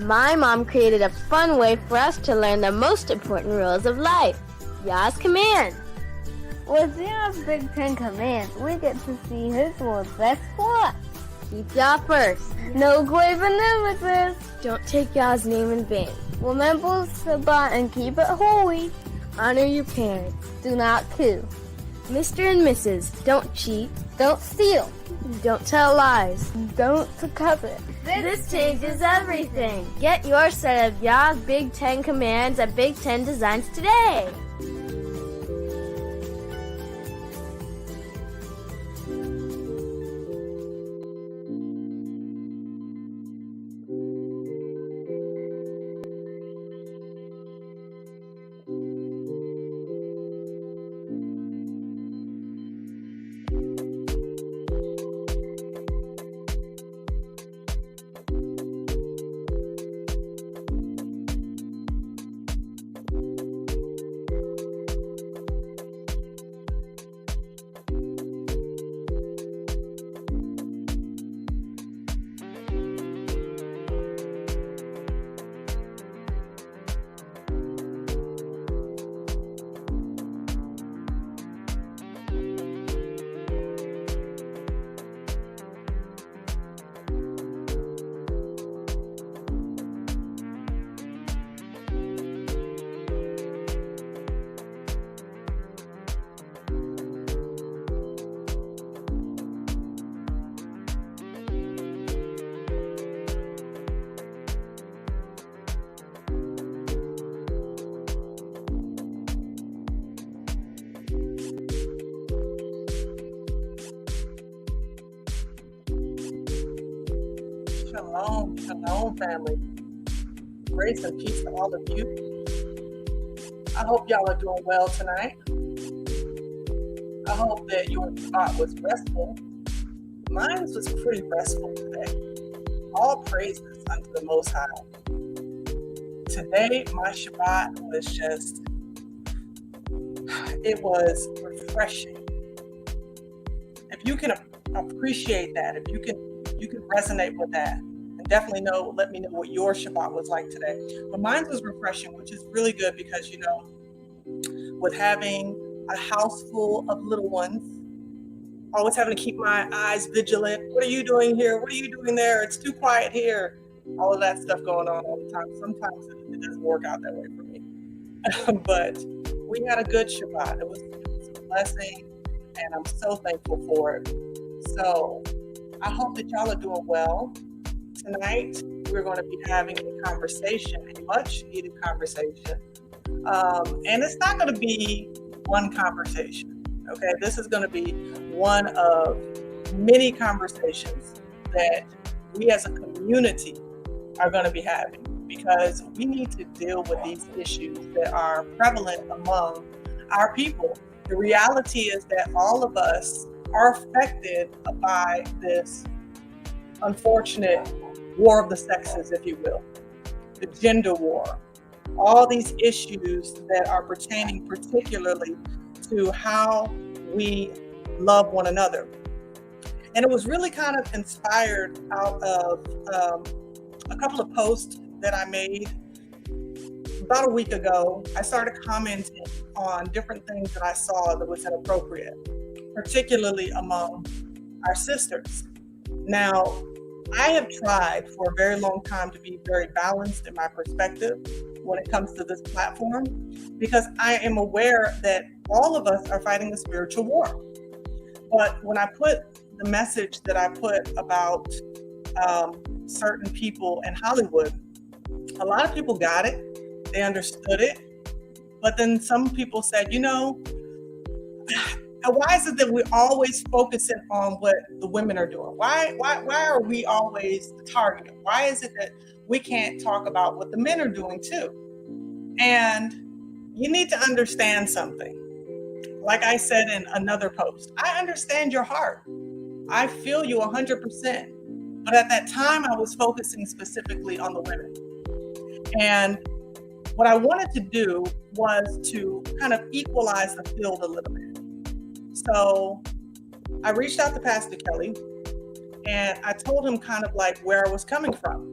My mom created a fun way for us to learn the most important rules of life. Yah's commands. With Yah's Big Ten Commands, we get to see His will's best for us. Keep Yah first. No graven images. Don't take Yah's name in vain. Remember Shabbat and keep it holy. Honor your parents. Do not kill. Mr. and Mrs., don't cheat. Don't steal. Don't tell lies. Don't covet. This changes everything. Get your set of Yah's Big Ten Commands at Big Ten Designs today. Shalom, family. Grace and peace to all of you. I hope y'all are doing well tonight. I hope that your Shabbat was restful. Mine was pretty restful today. All praises unto the Most High. Today, my Shabbat was just, it was refreshing. If you can appreciate that, if you can resonate with that, and definitely let me know what your Shabbat was like today. But mine was refreshing, which is really good because, with having a house full of little ones, always having to keep my eyes vigilant. What are you doing here? What are you doing there? It's too quiet here. All of that stuff going on all the time. Sometimes it doesn't work out that way for me. But we had a good Shabbat. It was a blessing, and I'm so thankful for it. So I hope that y'all are doing well. Tonight, we're going to be having a conversation, a much needed conversation. And it's not going to be one conversation, okay? This is going to be one of many conversations that we as a community are going to be having, because we need to deal with these issues that are prevalent among our people. The reality is that all of us are affected by this unfortunate war of the sexes, if you will, the gender war, all these issues that are pertaining particularly to how we love one another. And it was really kind of inspired out of a couple of posts that I made about a week ago. I started commenting on different things that I saw that was inappropriate, particularly among our sisters. Now, I have tried for a very long time to be very balanced in my perspective when it comes to this platform, because I am aware that all of us are fighting a spiritual war. But when I put the message that I put about certain people in Hollywood, a lot of people got it, they understood it, but then some people said, why is it that we're always focusing on what the women are doing? Why are we always the target? Why is it that we can't talk about what the men are doing too? And you need to understand something. Like I said in another post, I understand your heart. I feel you 100%. But at that time, I was focusing specifically on the women. And what I wanted to do was to kind of equalize the field a little bit. So I reached out to Pastor Kelly, and I told him kind of like where I was coming from,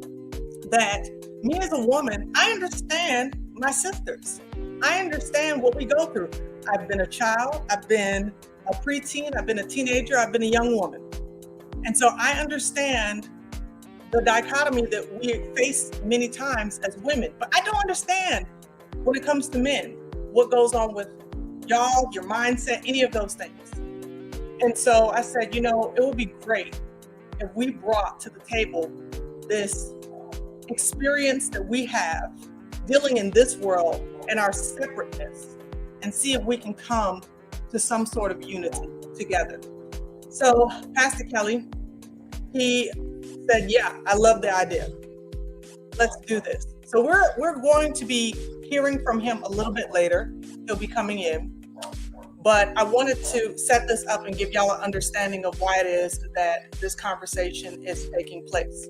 that me as a woman, I understand my sisters. I understand what we go through. I've been a child, I've been a preteen, I've been a teenager, I've been a young woman. And so I understand the dichotomy that we face many times as women. But I don't understand when it comes to men, what goes on with y'all, your mindset, any of those things. And so I said, it would be great if we brought to the table this experience that we have dealing in this world and our separateness, and see if we can come to some sort of unity together. So Pastor Kelly, he said, yeah, I love the idea. Let's do this. So we're going to be hearing from him a little bit later. He'll be coming in. But I wanted to set this up and give y'all an understanding of why it is that this conversation is taking place.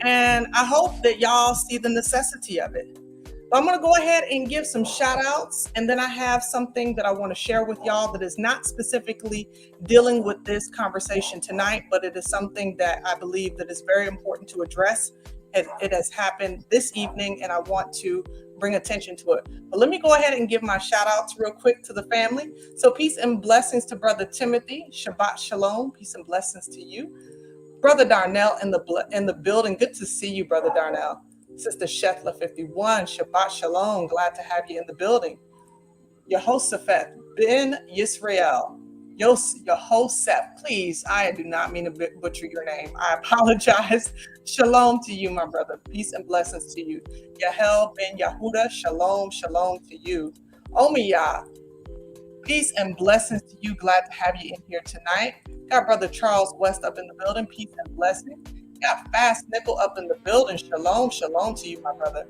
And I hope that y'all see the necessity of it. But I'm going to go ahead and give some shout outs. And then I have something that I want to share with y'all that is not specifically dealing with this conversation tonight, but it is something that I believe that is very important to address. It has happened this evening, and I want to bring attention to it. But let me go ahead and give my shout outs real quick to the family. So peace and blessings to Brother Timothy. Shabbat Shalom. Peace and blessings to you. Brother Darnell in the building. Good to see you, Brother Darnell. Sister Shetla 51. Shabbat Shalom. Glad to have you in the building. Yehoshaphat Ben Yisrael. Yehoshaphat, please, I do not mean to butcher your name. I apologize. Shalom to you, my brother. Peace and blessings to you. Yahel Ben Yahuda, shalom, shalom to you. Omiyah, peace and blessings to you. Glad to have you in here tonight. Got Brother Charles West up in the building. Peace and blessings. Got Fast Nickel up in the building. Shalom, shalom to you, my brother.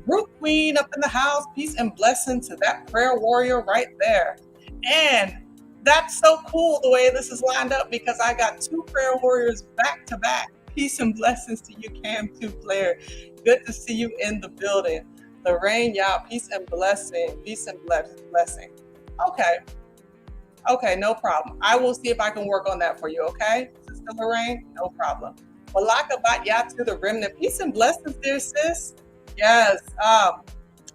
Root Queen up in the house. Peace and blessings to that prayer warrior right there. And that's so cool the way this is lined up, because I got two prayer warriors back to back. Peace and blessings to you, Cam 2 player. Good to see you in the building. Lorraine, y'all, peace and blessing. Peace and blessing. Okay, no problem. I will see if I can work on that for you, okay? Sister Lorraine, no problem. Malaka Batya to the remnant. Peace and blessings, dear sis. Yes.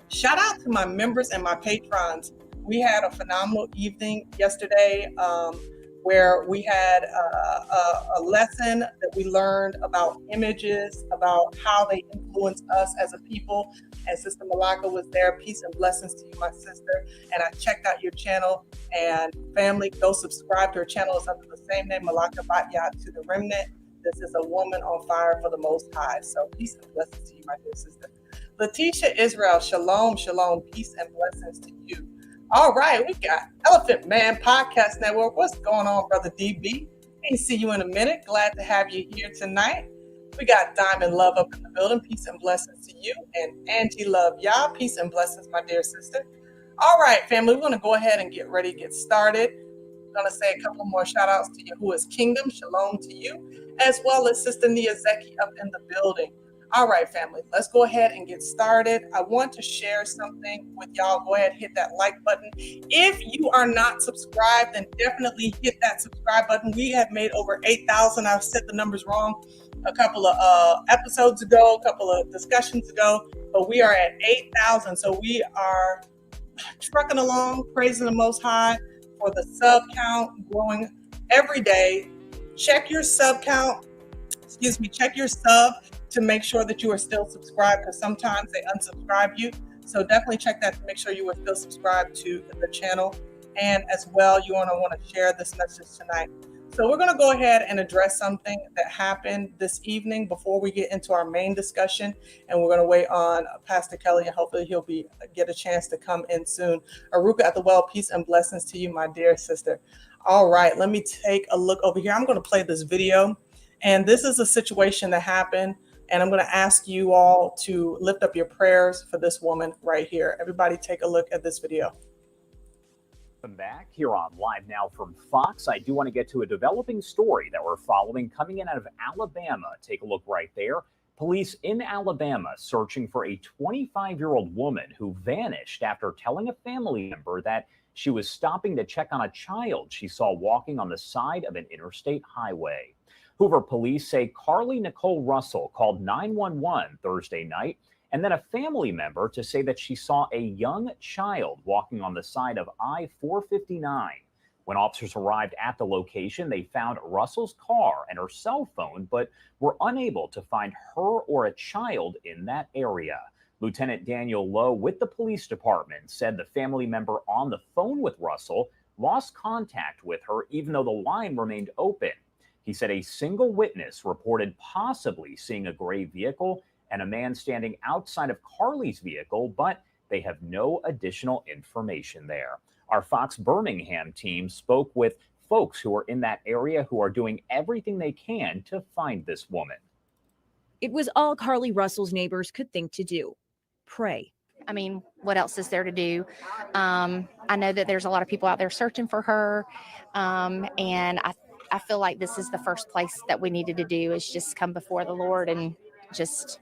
Shout out to my members and my patrons. We had a phenomenal evening yesterday where we had a lesson that we learned about images, about how they influence us as a people. And Sister Malaka was there. Peace and blessings to you, my sister. And I checked out your channel. And family, go subscribe to her channel. It's under the same name, Malaka Batya to the Remnant. This is a woman on fire for the Most High. So peace and blessings to you, my dear sister. Letitia Israel, shalom, shalom, peace and blessings to you. All right, we got Elephant Man Podcast Network. What's going on, Brother DB? Ain't see you in a minute. Glad to have you here tonight. We got Diamond Love up in the building. Peace and blessings to you. And Angie Love, y'all. Peace and blessings, my dear sister. All right, family, we're going to go ahead and get ready to get started. I'm going to say a couple more shout outs to Yahuwah's Kingdom. Shalom to you, as well as Sister Niyazeki up in the building. All right, family, let's go ahead and get started. I want to share something with y'all. Go ahead, hit that like button. If you are not subscribed, then definitely hit that subscribe button. We have made over 8,000. I've said the numbers wrong a couple of episodes ago, a couple of discussions ago, but we are at 8,000. So we are trucking along, praising the Most High for the sub count growing every day. Check your sub count. Check your sub to make sure that you are still subscribed, because sometimes they unsubscribe you. So definitely check that to make sure you are still subscribed to the channel. And as well, you want to share this message tonight. So we're going to go ahead and address something that happened this evening before we get into our main discussion. And we're going to wait on Pastor Kelly, and hopefully he'll get a chance to come in soon. Aruka at the well, peace and blessings to you, my dear sister. All right, let me take a look over here. I'm going to play this video. And this is a situation that happened. And I'm going to ask you all to lift up your prayers for this woman right here. Everybody take a look at this video. Welcome back here on Live Now from Fox. I do want to get to a developing story that we're following coming in out of Alabama. Take a look right there. Police in Alabama searching for a 25-year-old woman who vanished after telling a family member that she was stopping to check on a child she saw walking on the side of an interstate highway. Hoover police say Carly Nicole Russell called 911 Thursday night and then a family member to say that she saw a young child walking on the side of I-459. When officers arrived at the location, they found Russell's car and her cell phone, but were unable to find her or a child in that area. Lieutenant Daniel Lowe with the police department said the family member on the phone with Russell lost contact with her even though the line remained open. He said a single witness reported possibly seeing a gray vehicle and a man standing outside of Carly's vehicle, but they have no additional information there. Our Fox Birmingham team spoke with folks who are in that area who are doing everything they can to find this woman. It was all Carly Russell's neighbors could think to do: pray. I mean, what else is there to do? I know that there's a lot of people out there searching for her, and I feel like this is the first place that we needed to do, is just come before the Lord and just,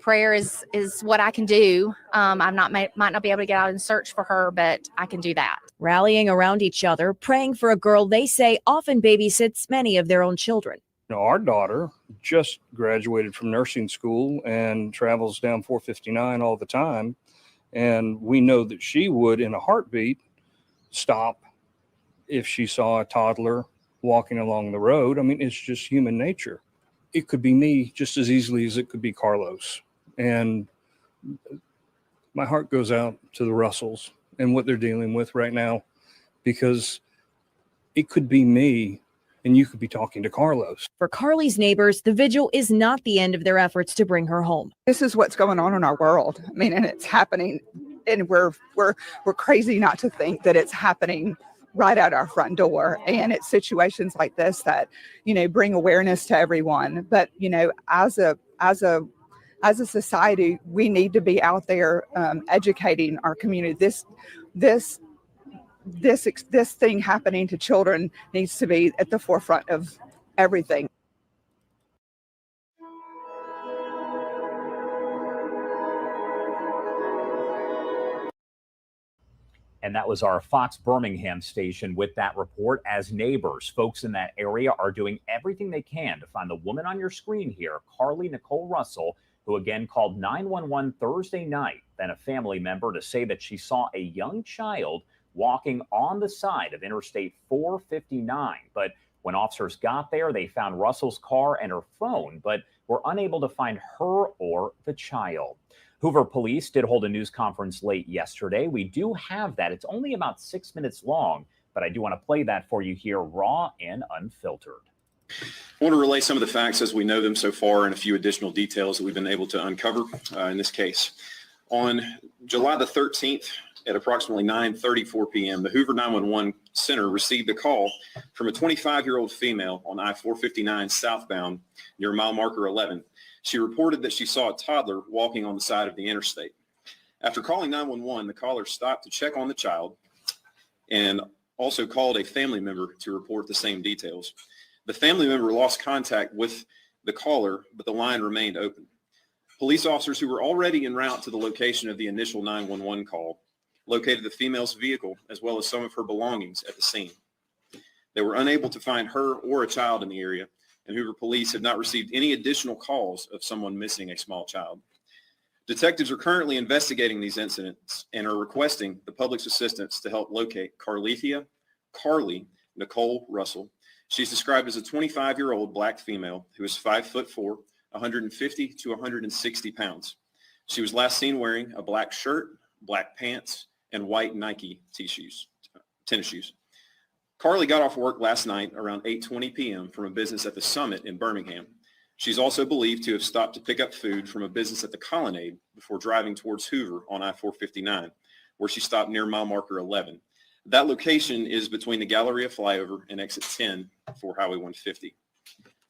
prayer is what I can do. I might not be able to get out and search for her, but I can do that. Rallying around each other, praying for a girl they say often babysits many of their own children. Our daughter just graduated from nursing school and travels down 459 all the time. And we know that she would, in a heartbeat, stop if she saw a toddler walking along the road. I mean, it's just human nature. It could be me just as easily as it could be Carlos. And my heart goes out to the Russells and what they're dealing with right now, because it could be me and you could be talking to Carlos. For Carly's neighbors, the vigil is not the end of their efforts to bring her home. This is what's going on in our world. I mean, and it's happening, and we're crazy not to think that it's happening right out our front door. And it's situations like this that, bring awareness to everyone. But, as a society, we need to be out there educating our community. This thing happening to children needs to be at the forefront of everything. And that was our Fox Birmingham station with that report. As neighbors, folks in that area are doing everything they can to find the woman on your screen here, Carly Nicole Russell, who again called 911 Thursday night, then a family member to say that she saw a young child walking on the side of Interstate 459. But when officers got there, they found Russell's car and her phone, but were unable to find her or the child. Hoover Police did hold a news conference late yesterday. We do have that. It's only about 6 minutes long, but I do want to play that for you here, raw and unfiltered. I want to relay some of the facts as we know them so far and a few additional details that we've been able to uncover in this case. On July the 13th, at approximately 9:34 p.m., the Hoover 911 Center received a call from a 25-year-old female on I-459 southbound near mile marker 11. She reported that she saw a toddler walking on the side of the interstate. After calling 911, the caller stopped to check on the child and also called a family member to report the same details. The family member lost contact with the caller, but the line remained open. Police officers who were already en route to the location of the initial 911 call located the female's vehicle as well as some of her belongings at the scene. They were unable to find her or a child in the area, and Hoover Police have not received any additional calls of someone missing a small child. Detectives are currently investigating these incidents and are requesting the public's assistance to help locate Carly Nicole Russell. She's described as a 25-year-old black female who is 5'4", 150 to 160 pounds. She was last seen wearing a black shirt, black pants, and white Nike tennis shoes. Carly got off work last night around 8:20 p.m. from a business at the Summit in Birmingham. She's also believed to have stopped to pick up food from a business at the Colonnade before driving towards Hoover on I-459, where she stopped near mile marker 11. That location is between the Galleria flyover and exit 10 for Highway 150.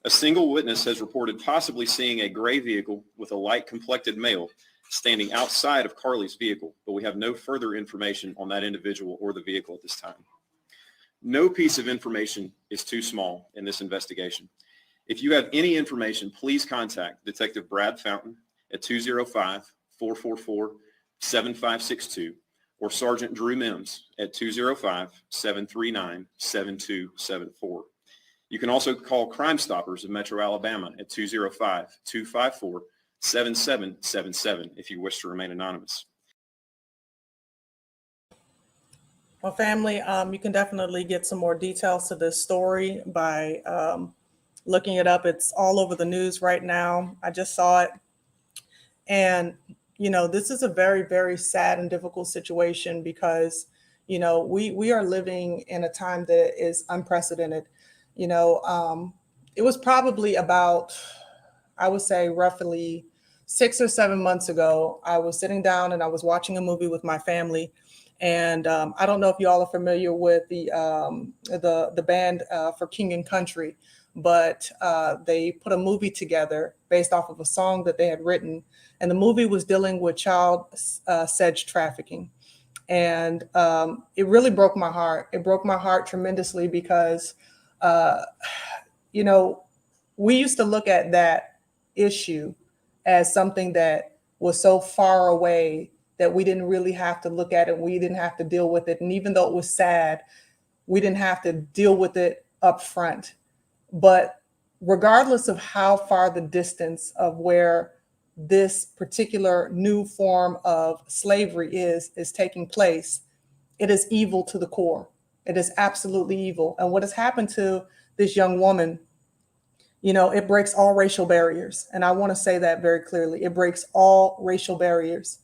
A single witness has reported possibly seeing a gray vehicle with a light complected male standing outside of Carly's vehicle, but we have no further information on that individual or the vehicle at this time. No piece of information is too small in this investigation. If you have any information, please contact Detective Brad Fountain at 205-444-7562 or Sergeant Drew Mims at 205-739-7274. You can also call Crime Stoppers of Metro Alabama at 205-254-7555 7777 if you wish to remain anonymous. Well, family, you can definitely get some more details to this story by looking it up. It's all over the news right now. I just saw it. And, this is a very, very sad and difficult situation because, we are living in a time that is unprecedented. It was probably about, I would say roughly 6 or 7 months ago, I was sitting down and I was watching a movie with my family. And I don't know if you all are familiar with the band for King and Country, but they put a movie together based off of a song that they had written. And the movie was dealing with child sex trafficking. And it really broke my heart. It broke my heart tremendously because, we used to look at that issue as something that was so far away that we didn't really have to look at it. We didn't have to deal with it. And even though it was sad, we didn't have to deal with it up front. But regardless of how far the distance of where this particular new form of slavery is taking place, it is evil to the core. It is absolutely evil. And what has happened to this young woman, it breaks all racial barriers. And I want to say that very clearly. It breaks all racial barriers.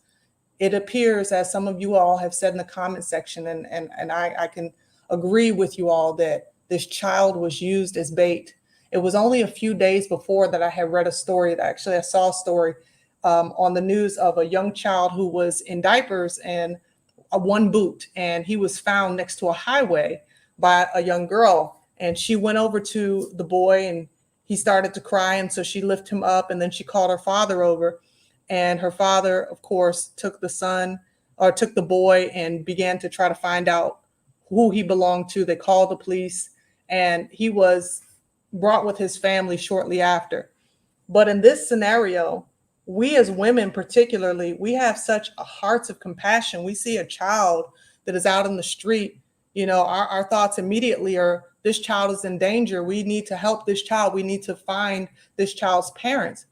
It appears, as some of you all have said in the comment section, and I can agree with you all, that this child was used as bait. It was only a few days before that I had read a story, I saw a story on the news of a young child who was in diapers and one boot, and he was found next to a highway by a young girl. And she went over to the boy and he started to cry. And so she lifted him up and then she called her father over. And her father, of course, took the boy and began to try to find out who he belonged to. They called the police and he was brought with his family shortly after. But in this scenario, we as women particularly, we have such a hearts of compassion. We see a child that is out in the street, our thoughts immediately are, this child is in danger. We need to help this child. We need to find this child's parents.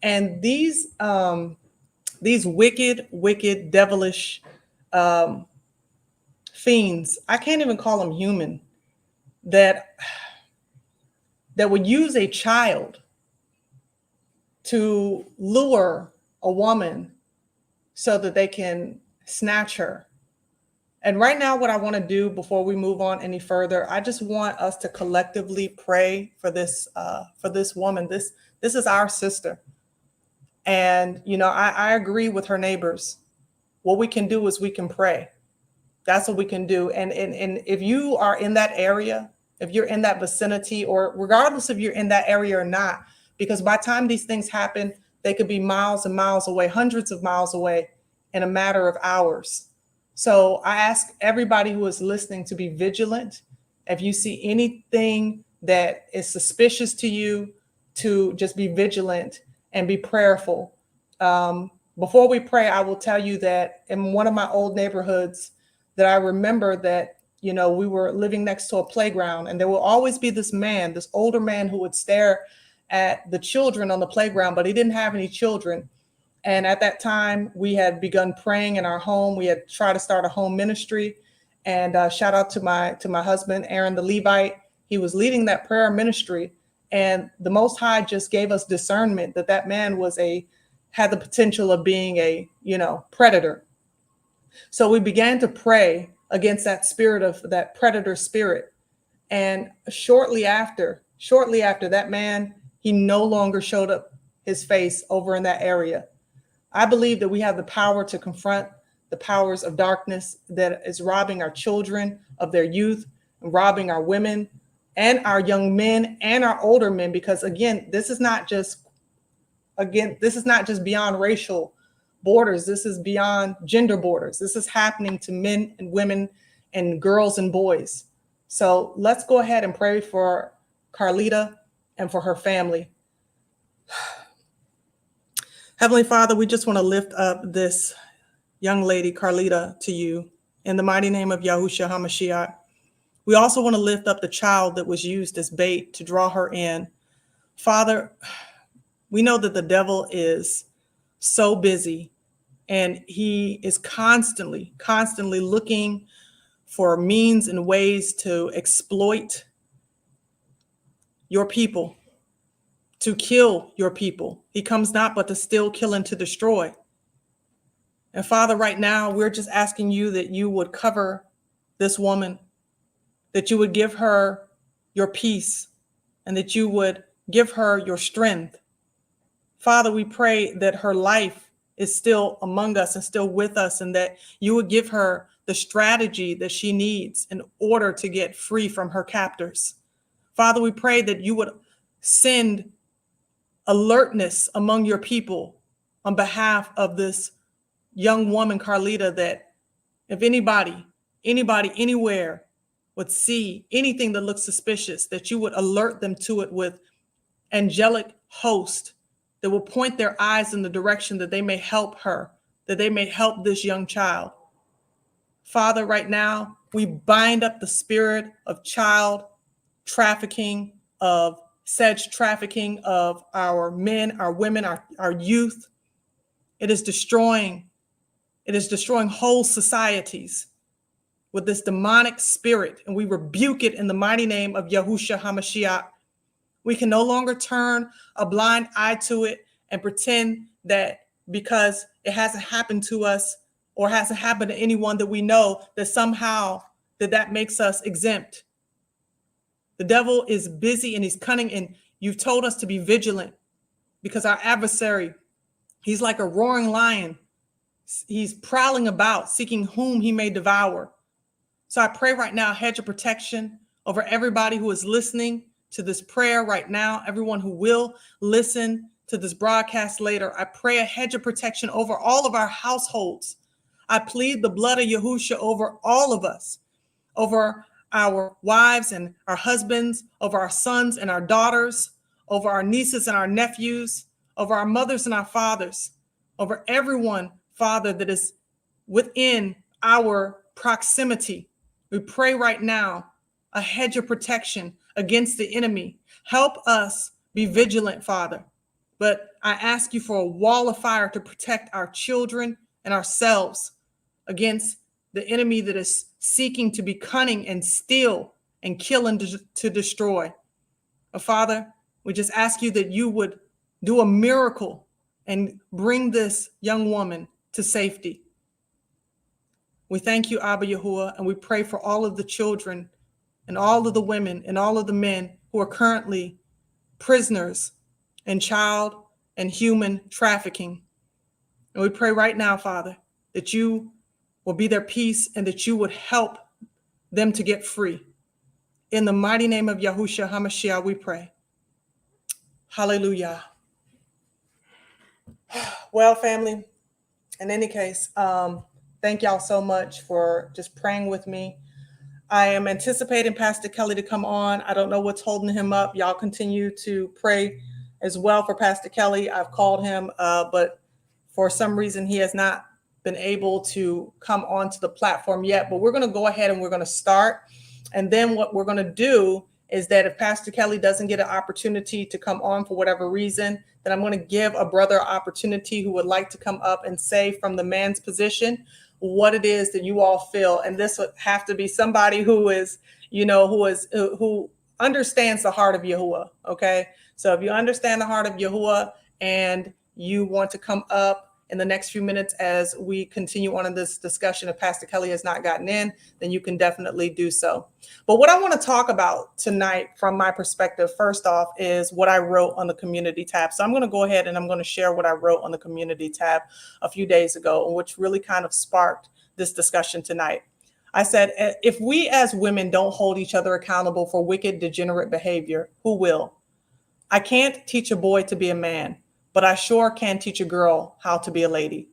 And these wicked, devilish fiends, I can't even call them human, that would use a child to lure a woman so that they can snatch her. And right now, what I want to do before we move on any further, I just want us to collectively pray for this woman. This is our sister. And, I agree with her neighbors. What we can do is we can pray. That's what we can do. And if you are in that area, if you're in that vicinity, or regardless if you're in that area or not, because by the time these things happen, they could be miles and miles away, hundreds of miles away in a matter of hours. So I ask everybody who is listening to be vigilant. If you see anything that is suspicious to you, to just be vigilant and be prayerful. Before we pray, I will tell you that in one of my old neighborhoods that I remember that, we were living next to a playground, and there will always be this older man who would stare at the children on the playground, but he didn't have any children. And at that time, we had begun praying in our home. We had tried to start a home ministry. And shout out to my husband, Aaron the Levite. He was leading that prayer ministry. And the Most High just gave us discernment that man had the potential of being a, predator. So we began to pray against that spirit of that predator spirit. And shortly after that man, he no longer showed up his face over in that area. I believe that we have the power to confront the powers of darkness that is robbing our children of their youth, robbing our women and our young men and our older men, because again, this is not just beyond racial borders. This is beyond gender borders. This is happening to men and women and girls and boys. So let's go ahead and pray for Carlita and for her family. Heavenly Father, we just want to lift up this young lady, Carlita, to you in the mighty name of Yahushua HaMashiach. We also want to lift up the child that was used as bait to draw her in. Father, we know that the devil is so busy, and he is constantly looking for means and ways to exploit your people, to kill your people. He comes not but to steal, kill, and to destroy. And Father, right now, we're just asking you that you would cover this woman, that you would give her your peace, and that you would give her your strength. Father, we pray that her life is still among us and still with us, and that you would give her the strategy that she needs in order to get free from her captors. Father, we pray that you would send alertness among your people on behalf of this young woman, Carlita, that if anybody, anywhere would see anything that looks suspicious, that you would alert them to it with angelic host that will point their eyes in the direction that they may help her, that they may help this young child. Father, right now, we bind up the spirit of child trafficking, of sex trafficking of our men, our women, our youth. It is destroying whole societies with this demonic spirit, and we rebuke it in the mighty name of Yahushua HaMashiach. We can no longer turn a blind eye to it and pretend that because it hasn't happened to us or hasn't happened to anyone that we know, that somehow that makes us exempt. The devil is busy and he's cunning, and you've told us to be vigilant because our adversary, he's like a roaring lion. He's prowling about, seeking whom he may devour. So I pray right now, a hedge of protection over everybody who is listening to this prayer right now, everyone who will listen to this broadcast later. I pray a hedge of protection over all of our households. I plead the blood of Yahushua over all of us, over our wives and our husbands, over our sons and our daughters, over our nieces and our nephews, over our mothers and our fathers, over everyone, Father, that is within our proximity. We pray right now a hedge of protection against the enemy. Help us be vigilant, Father. But I ask you for a wall of fire to protect our children and ourselves against the enemy that is seeking to be cunning and steal and kill and to destroy. Father, we just ask you that you would do a miracle and bring this young woman to safety. We thank you, Abba Yahuwah, and we pray for all of the children and all of the women and all of the men who are currently prisoners in child and human trafficking. And we pray right now, Father, that you will be their peace and that you would help them to get free. In the mighty name of Yahushua HaMashiach, we pray. Hallelujah. Well, family, in any case, thank y'all so much for just praying with me. I am anticipating Pastor Kelly to come on. I don't know what's holding him up. Y'all continue to pray as well for Pastor Kelly. I've called him, but for some reason he has not been able to come onto the platform yet. But we're going to go ahead and we're going to start. And then what we're going to do is that if Pastor Kelly doesn't get an opportunity to come on for whatever reason, then I'm going to give a brother opportunity who would like to come up and say from the man's position what it is that you all feel. And this would have to be somebody who is, who understands the heart of Yahuwah. Okay. So if you understand the heart of Yahuwah and you want to come up in the next few minutes as we continue on in this discussion, if Pastor Kelly has not gotten in, then you can definitely do so. But what I want to talk about tonight from my perspective, first off, is what I wrote on the community tab. So I'm going to go ahead and I'm going to share what I wrote on the community tab a few days ago, which really kind of sparked this discussion tonight. I said, if we as women don't hold each other accountable for wicked, degenerate behavior, who will? I can't teach a boy to be a man, but I sure can teach a girl how to be a lady.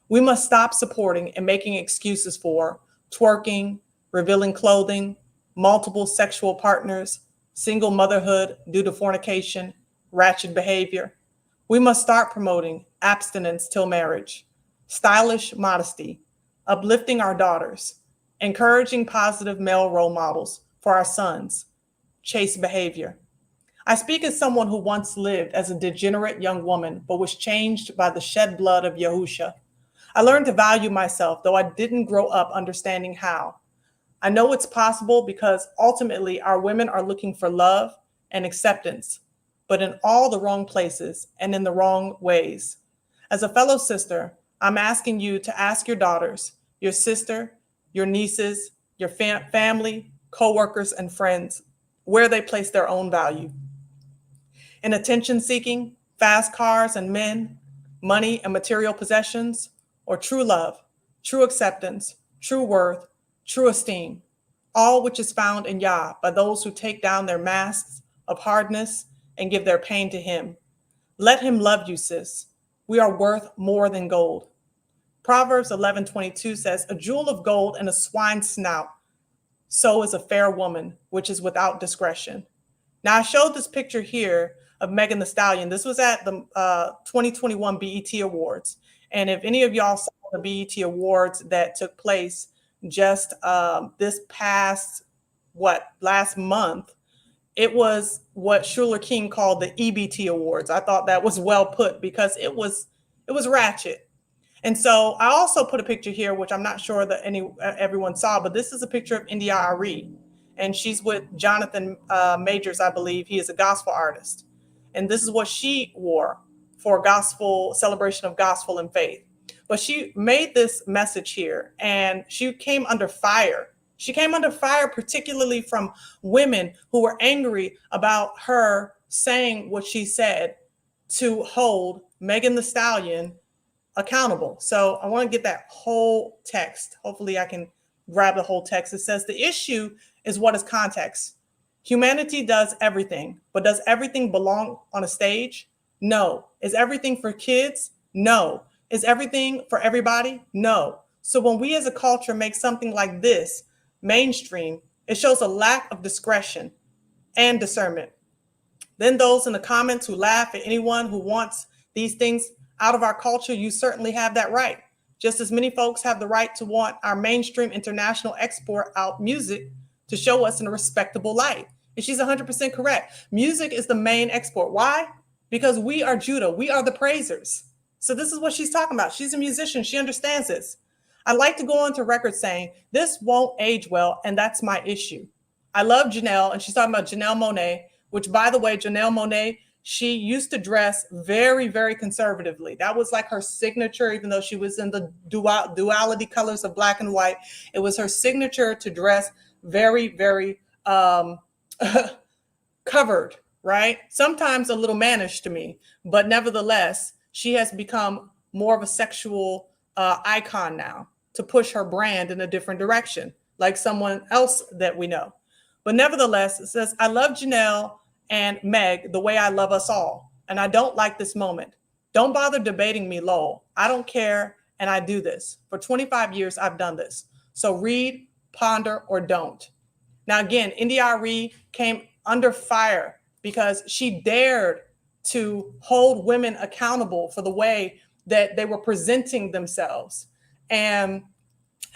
We must stop supporting and making excuses for twerking, revealing clothing, multiple sexual partners, single motherhood due to fornication, ratchet behavior. We must start promoting abstinence till marriage, stylish modesty, uplifting our daughters, encouraging positive male role models for our sons, chaste behavior. I speak as someone who once lived as a degenerate young woman, but was changed by the shed blood of Yahusha. I learned to value myself, though I didn't grow up understanding how. I know it's possible because ultimately our women are looking for love and acceptance, but in all the wrong places and in the wrong ways. As a fellow sister, I'm asking you to ask your daughters, your sister, your nieces, your family, coworkers, and friends where they place their own value. In attention seeking, fast cars and men, money and material possessions, or true love, true acceptance, true worth, true esteem, all which is found in Yah by those who take down their masks of hardness and give their pain to him. Let him love you, sis. We are worth more than gold. Proverbs 11:22 says, a jewel of gold and a swine's snout, so is a fair woman, which is without discretion. Now, I showed this picture here of Megan Thee Stallion. This was at the 2021 BET Awards. And if any of y'all saw the BET Awards that took place just this past, last month, it was what Schuler King called the EBT Awards. I thought that was well put because it was ratchet. And so I also put a picture here, which I'm not sure that everyone saw, but this is a picture of India Arie. And she's with Jonathan Majors, I believe. He is a gospel artist. And this is what she wore for gospel celebration of gospel and faith. But she made this message here and she came under fire. She came under fire, particularly from women who were angry about her saying what she said to hold Megan Thee Stallion accountable. So I want to get that whole text. Hopefully I can grab the whole text. It says the issue is what is context. Humanity does everything, but does everything belong on a stage? No. Is everything for kids? No. Is everything for everybody? No. So when we as a culture make something like this mainstream, it shows a lack of discretion and discernment. Then those in the comments who laugh at anyone who wants these things out of our culture, you certainly have that right. Just as many folks have the right to want our mainstream international export out music to show us in a respectable light. And she's 100% correct. Music is the main export. Why? Because we are Judah. We are the praisers. So this is what she's talking about. She's a musician. She understands this. I like to go on to record saying, this won't age well, and that's my issue. I love Janelle, and she's talking about Janelle Monáe, which, by the way, Janelle Monáe, she used to dress very, very conservatively. That was like her signature, even though she was in the duality colors of black and white. It was her signature to dress very, very covered, right? Sometimes a little mannish to me, but nevertheless, she has become more of a sexual icon now to push her brand in a different direction, like someone else that we know. But nevertheless, it says, I love Janelle and Meg the way I love us all. And I don't like this moment. Don't bother debating me, lol. I don't care, and I do this. For 25 years, I've done this. So read, ponder, or don't. Now, again, India Arie came under fire because she dared to hold women accountable for the way that they were presenting themselves. And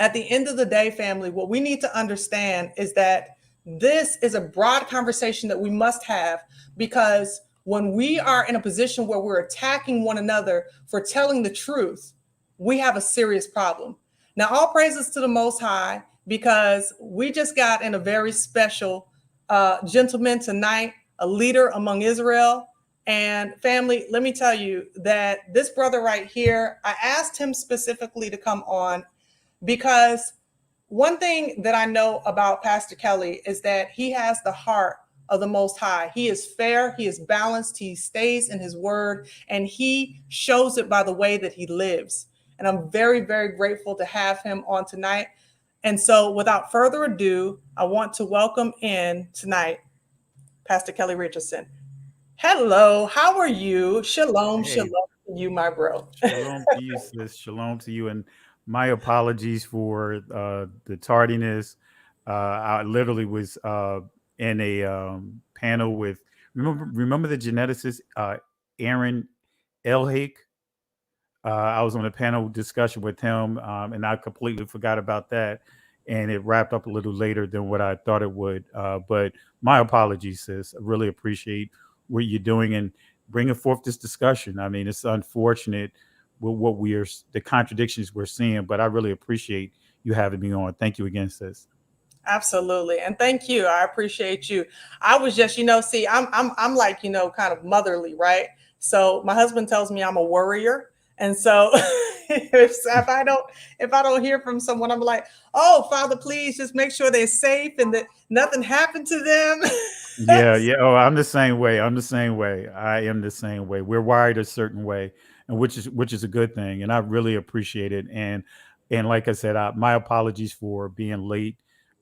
at the end of the day, family, what we need to understand is that this is a broad conversation that we must have, because when we are in a position where we're attacking one another for telling the truth, we have a serious problem. Now, all praises to the Most High, because we just got in a very special gentleman tonight, a leader among Israel. And family, let me tell you that this brother right here, I asked him specifically to come on because one thing that I know about Pastor Kelly is that he has the heart of the Most High. He is fair, he is balanced, he stays in his word, and he shows it by the way that he lives. And I'm very, very grateful to have him on tonight. And so without further ado, I want to welcome in tonight Pastor Kelly Richardson. Hello, how are you? Shalom, Hey. shalom to you, my bro. Shalom to you, sis. Shalom to you. And my apologies for the tardiness. I literally was in a panel with, remember the geneticist, Aaron Elhake? I was on a panel discussion with him, and I completely forgot about that. and it wrapped up a little later than what I thought it would. But my apologies, sis. I really appreciate what you're doing and bringing forth this discussion. I mean, it's unfortunate with what the contradictions we're seeing, but I really appreciate you having me on. Thank you again, sis. Absolutely. And thank you. I appreciate you. I was just, see, I'm like, kind of motherly, right? So my husband tells me I'm a worrier. And so if I don't hear from someone, I'm like, oh, Father, please just make sure they're safe and that nothing happened to them. Yeah. Oh, I'm the same way. I am the same way. We're wired a certain way, and which is a good thing. And I really appreciate it. And like I said, my apologies for being late.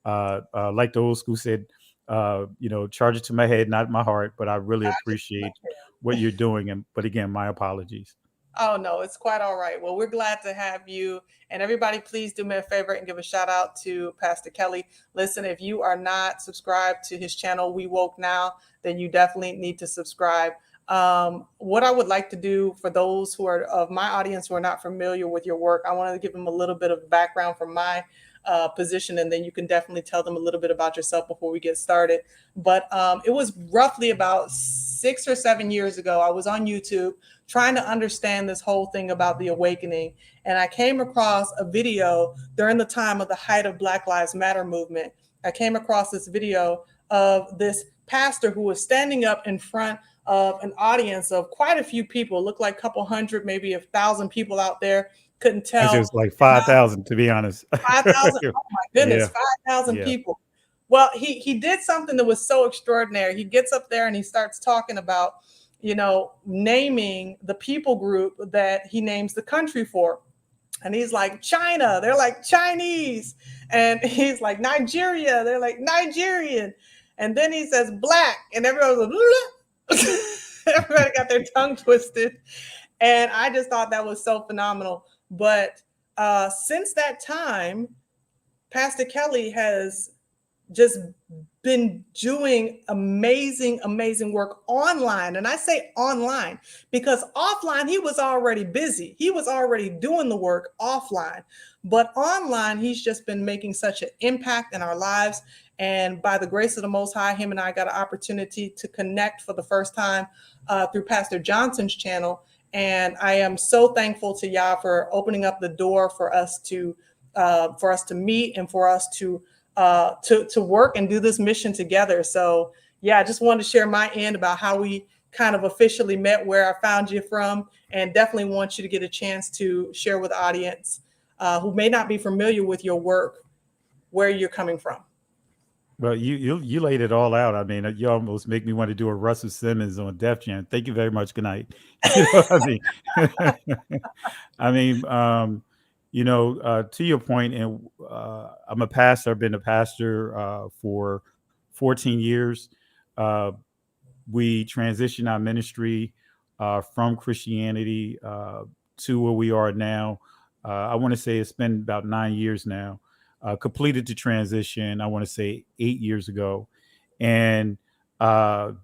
Like the old school said, charge it to my head, not my heart. But I really appreciate what you're doing. But again, my apologies. Oh, no, it's quite all right. Well, we're glad to have you. And everybody, please do me a favor and give a shout out to Pastor Kelly. Listen, if you are not subscribed to his channel, We Woke Now, then you definitely need to subscribe. What I would like to do for those who are of my audience who are not familiar with your work, I wanted to give them a little bit of background from my position, and then you can definitely tell them a little bit about yourself before we get started. But it was roughly about 6 or 7 years ago. I was on YouTube trying to understand this whole thing about the awakening, and I came across a video during the time of the height of Black Lives Matter movement. I came across this video of this pastor who was standing up in front of an audience of quite a few people, looked like a couple hundred, maybe 1,000 people out there. Couldn't tell. Actually, it was like 5,000, to be honest. 5,000. Oh my goodness, Yeah. 5,000 people. Well, he did something that was so extraordinary. He gets up there and he starts talking about, naming the people group that he names the country for. And he's like, China, they're like Chinese. And he's like, Nigeria, they're like Nigerian. And then he says black, and everyone was like, everybody got their tongue twisted. And I just thought that was so phenomenal. But since that time, Pastor Kelly has just been doing amazing work online. And I say online because offline, he was already busy. He was already doing the work offline. But online, he's just been making such an impact in our lives. And by the grace of the Most High, him and I got an opportunity to connect for the first time through Pastor Johnson's channel. And I am so thankful to Yah for opening up the door for us to meet and for us to work and do this mission together. So yeah, I just wanted to share my end about how we kind of officially met, where I found you from, and definitely want you to get a chance to share with the audience who may not be familiar with your work, where you're coming from. Well, you laid it all out. I mean, you almost make me want to do a Russell Simmons on Def Jam. Thank you very much. Good night. I mean, to your point, and I'm a pastor. I've been a pastor for 14 years. We transitioned our ministry from Christianity to where we are now. I want to say it's been about 9 years now. Completed the transition, I want to say 8 years ago, and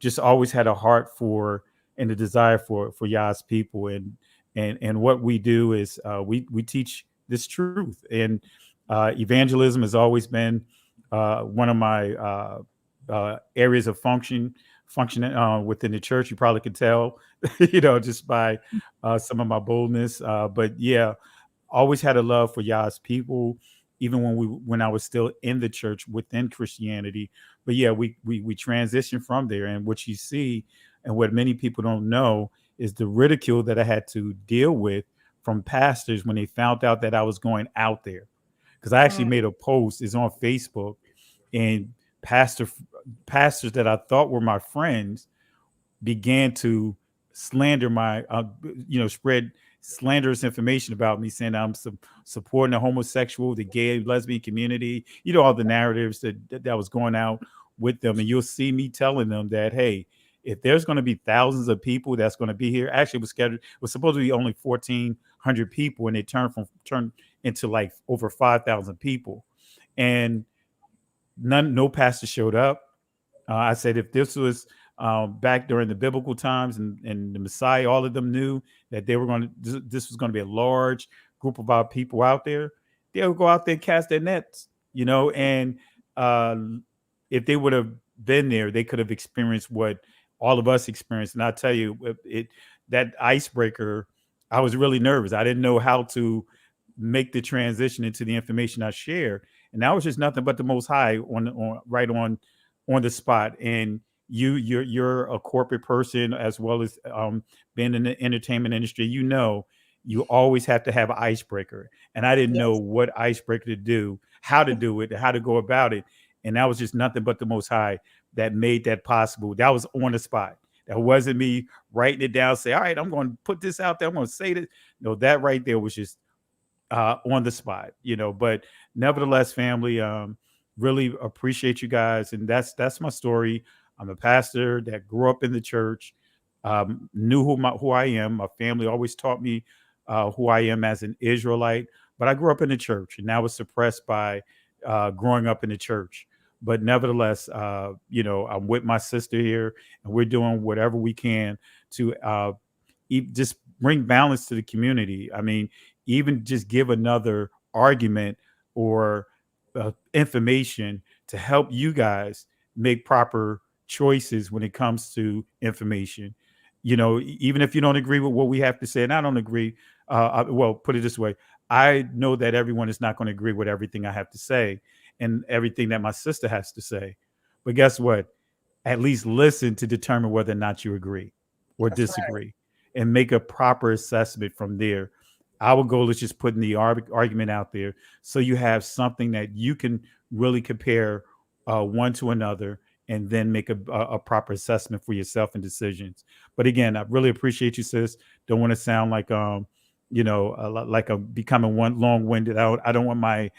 just always had a heart for and a desire for Yah's people, and what we do is we teach this truth, and evangelism has always been one of my areas of functioning within the church. You probably could tell, just by some of my boldness. But yeah, always had a love for Yah's people, even when I was still in the church within Christianity. But yeah, we transitioned from there. And what you see and what many people don't know is the ridicule that I had to deal with from pastors when they found out that I was going out there. Because I actually made a post, it's on Facebook, and pastors that I thought were my friends began to slander my, spread slanderous information about me, saying I'm supporting the homosexual, the gay, lesbian community, all the narratives that was going out with them. And you'll see me telling them that, hey, if there's going to be thousands of people that's going to be here, actually it was supposed to be only 1,400 people, and it turned into like over 5,000 people. And no pastor showed up. I said, if this was back during the biblical times and the Messiah, all of them knew that this was going to be a large group of our people out there, they would go out there and cast their nets, and if they would have been there, they could have experienced what all of us experienced. And I'll tell you, that icebreaker, I was really nervous. I didn't know how to make the transition into the information I shared. And that was just nothing but the Most High on the spot. And you're a corporate person as well as being in the entertainment industry. You always have to have an icebreaker. And I didn't know what icebreaker to do, how to do it, how to go about it. And that was just nothing but the Most High that made that possible. That was on the spot. That wasn't me writing it down, say, all right, I'm going to put this out there. I'm going to say this. No, that right there was just on the spot, but nevertheless, family, really appreciate you guys. And that's my story. I'm a pastor that grew up in the church, knew who I am. My family always taught me who I am as an Israelite, but I grew up in the church, and that was suppressed by growing up in the church. But nevertheless, I'm with my sister here, and we're doing whatever we can to just bring balance to the community. I mean, even just give another argument or information to help you guys make proper choices when it comes to information. Even if you don't agree with what we have to say, and I don't agree, well, put it this way, I know that everyone is not going to agree with everything I have to say and everything that my sister has to say. But guess what? At least listen to determine whether or not you agree or disagree, and make a proper assessment from there. Our goal is just putting the argument out there so you have something that you can really compare one to another, and then make a proper assessment for yourself and decisions. But again, I really appreciate you, sis. Don't want to sound like like I'm becoming one long-winded. I don't want my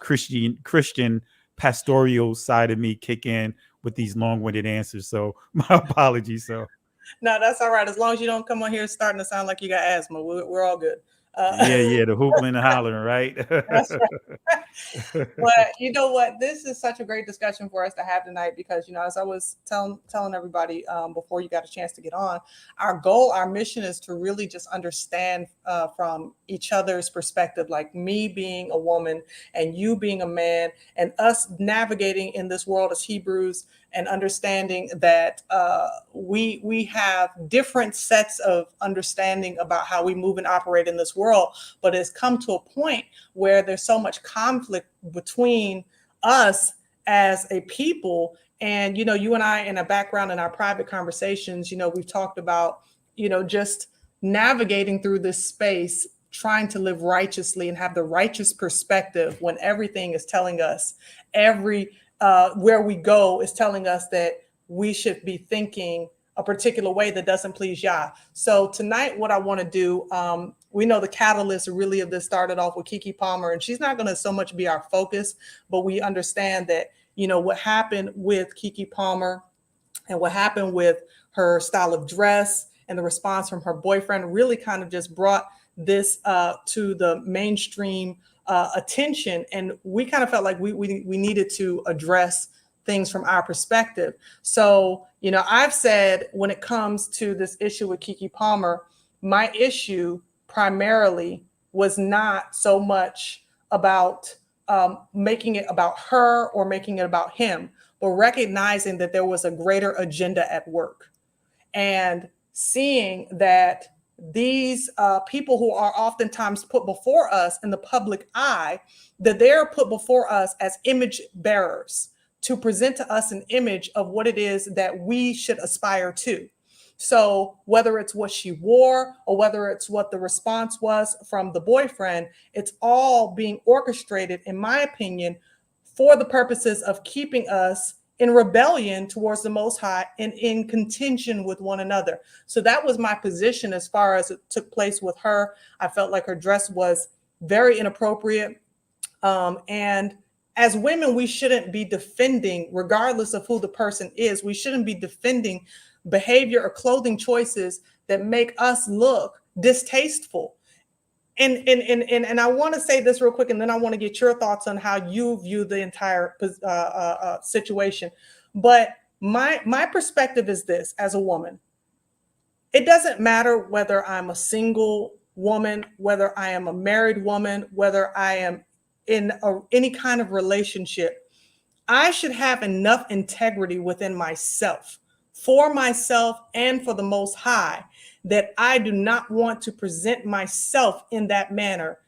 Christian pastoral side of me kick in with these long-winded answers. So my apologies. So no, that's all right. As long as you don't come on here starting to sound like you got asthma, we're all good. The hooping and the hollering, right? That's right. But you know what? This is such a great discussion for us to have tonight because, as I was telling everybody before you got a chance to get on, our goal, our mission is to really just understand from each other's perspective, like me being a woman and you being a man, and us navigating in this world as Hebrews, and understanding that we have different sets of understanding about how we move and operate in this world, but it's come to a point where there's so much conflict between us as a people. And, you and I, in a background in our private conversations, we've talked about, just navigating through this space, trying to live righteously and have the righteous perspective when everything is telling us, where we go is telling us that we should be thinking a particular way that doesn't please Yah. So tonight, what I want to do, we know the catalyst really of this started off with Keke Palmer, and she's not going to so much be our focus, but we understand that, what happened with Keke Palmer and what happened with her style of dress and the response from her boyfriend really kind of just brought this to the mainstream attention. And we kind of felt like we needed to address things from our perspective. So, I've said when it comes to this issue with Keke Palmer, my issue primarily was not so much about making it about her or making it about him, but recognizing that there was a greater agenda at work, and seeing that these people who are oftentimes put before us in the public eye, that they're put before us as image bearers to present to us an image of what it is that we should aspire to. So whether it's what she wore or whether it's what the response was from the boyfriend, it's all being orchestrated, in my opinion, for the purposes of keeping us in rebellion towards the Most High and in contention with one another. So that was my position as far as it took place with her. I felt like her dress was very inappropriate. And as women, we shouldn't be defending, regardless of who the person is, we shouldn't be defending behavior or clothing choices that make us look distasteful. And I want to say this real quick, and then I want to get your thoughts on how you view the entire situation. But my perspective is this: as a woman, it doesn't matter whether I'm a single woman, whether I am a married woman, whether I am in any kind of relationship, I should have enough integrity within myself, for myself and for the Most High, that I do not want to present myself in that manner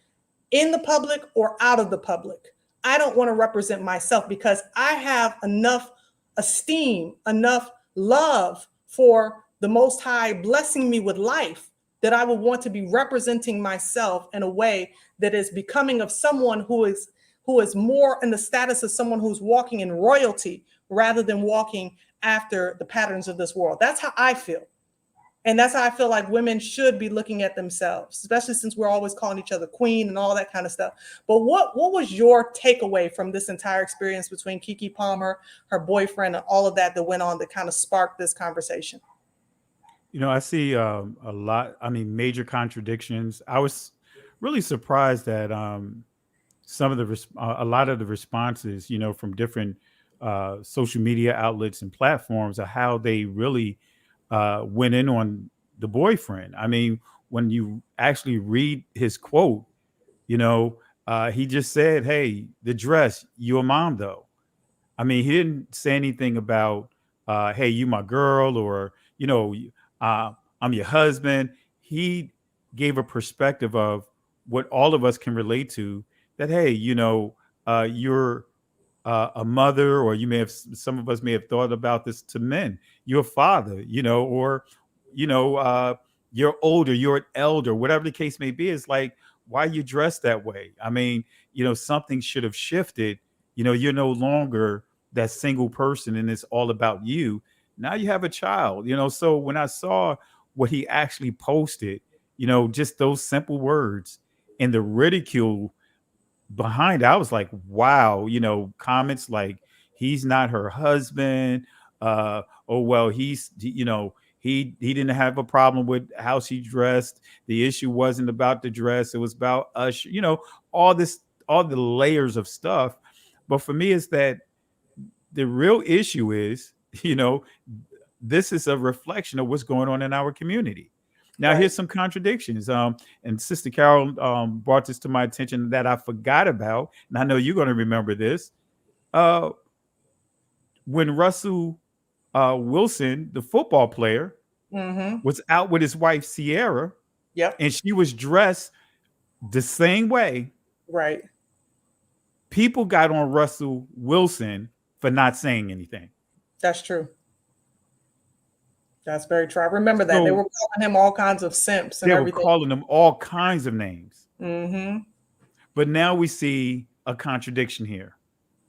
in the public or out of the public. I don't want to represent myself because I have enough esteem, enough love for the Most High blessing me with life that I would want to be representing myself in a way that is becoming of someone who is more in the status of someone who's walking in royalty rather than walking after the patterns of this world. That's how I feel. And that's how I feel like women should be looking at themselves, especially since we're always calling each other queen and all that kind of stuff. But what was your takeaway from this entire experience between Keke Palmer, her boyfriend, and all of that went on that kind of sparked this conversation? You know, I see a lot, major contradictions. I was really surprised that some of the a lot of the responses, from different social media outlets and platforms, of how they really went in on the boyfriend. I mean, when you actually read his quote, he just said, "Hey, the dress, you a mom though." I mean, he didn't say anything about, "Hey, you my girl," or "I'm your husband." He gave a perspective of what all of us can relate to. That, hey, you're a mother, or some of us may have thought about this to men. You're a father, or you're older, you're an elder, whatever the case may be. It's like, why are you dressed that way? I mean, something should have shifted. You're no longer that single person, and it's all about you. Now you have a child. So when I saw what he actually posted, just those simple words and the ridicule behind it, I was like, wow. Comments like, he's not her husband. Oh, well, he didn't have a problem with how she dressed. The issue wasn't about the dress. It was about us, all the layers of stuff. But for me, it's that the real issue is, this is a reflection of what's going on in our community. Now, Right. here's some contradictions. And Sister Carol brought this to my attention that I forgot about, and I know you're going to remember this. When Russell Wilson, the football player, Mm-hmm. was out with his wife Sierra, Yep. and she was dressed the same way, Right. people got on Russell Wilson for not saying anything. That's true. That's very true. I remember that. They So were calling him all kinds of simps and they were everything. calling them all kinds of names. Mm-hmm. But now we see a contradiction here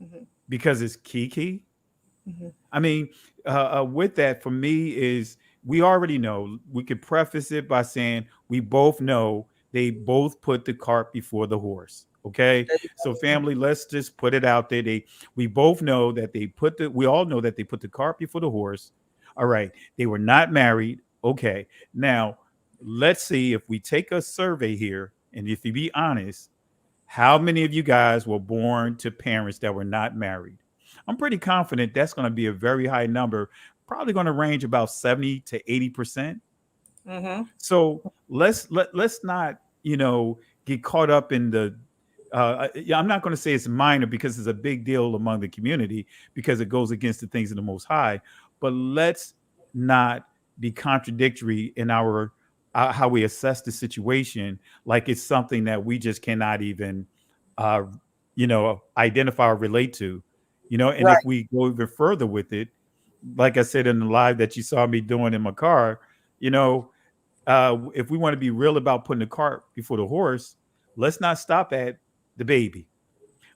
Mhm. because it's Keke. Mhm. I mean, with that, for me, is we already know. We could preface it by saying we both know they both put the cart before the horse. Okay, There you so go. family, let's just put it out there. We both know that we all know that they put the cart before the horse. All right, they were not married. Okay, now let's see if we take a survey here, and if you be honest, how many of you guys were born to parents that were not married? I'm pretty confident that's going to be a very high number, probably going to range about 70 to 80%. Mm-hmm. So let's not, get caught up in the I'm not going to say it's minor because it's a big deal among the community because it goes against the things of the Most High. But let's not be contradictory in our how we assess the situation, like it's something that we just cannot even, identify or relate to, And Right. if we go even further with it, like I said in the live that you saw me doing in my car, if we want to be real about putting the cart before the horse, let's not stop at the baby.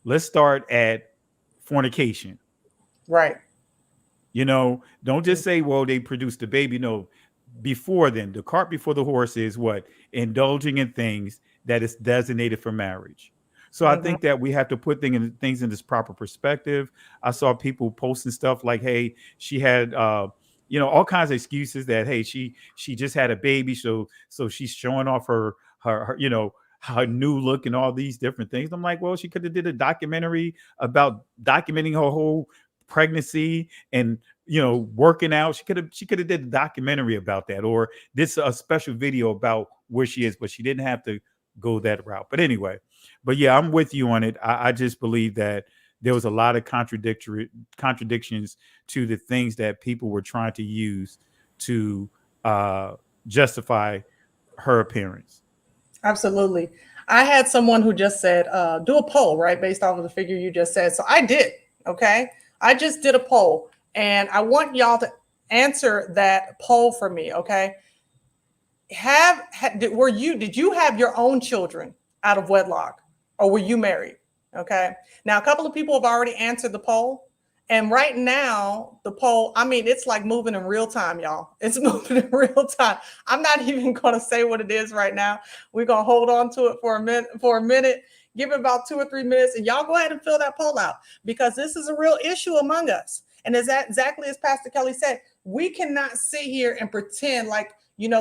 Let's start at fornication. Right. Don't just say, well, they produced the baby. No, before then, the cart before the horse is what? Indulging in things that is designated for marriage. So I Mhm. think that we have to put things in this proper perspective. I saw people posting stuff like, hey, she had all kinds of excuses that, hey, she just had a baby, so she's showing off her her new look and all these different things. I'm like, well, she could have did a documentary about documenting her whole pregnancy and working out. She could have did a documentary about that, or did a special video about where she is, but she didn't have to go that route. But anyway, But yeah, I'm with you on it. I just believe that there was a lot of contradictions to the things that people were trying to use to justify her appearance. Absolutely. I had someone who just said, do a poll, right? Based off of the figure you just said. So I did. Okay. I just did a poll and I want y'all to answer that poll for me. Okay. Did you have your own children out of wedlock or were you married? Okay. Now, a couple of people have already answered the poll. And right now, the poll, I mean, it's like moving in real time, y'all. It's moving in real time. I'm not even going to say what it is right now. We're going to hold on to it for a minute, give it about 2 or 3 minutes, and y'all go ahead and fill that poll out because this is a real issue among us. And exactly as Pastor Kelly said, we cannot sit here and pretend like,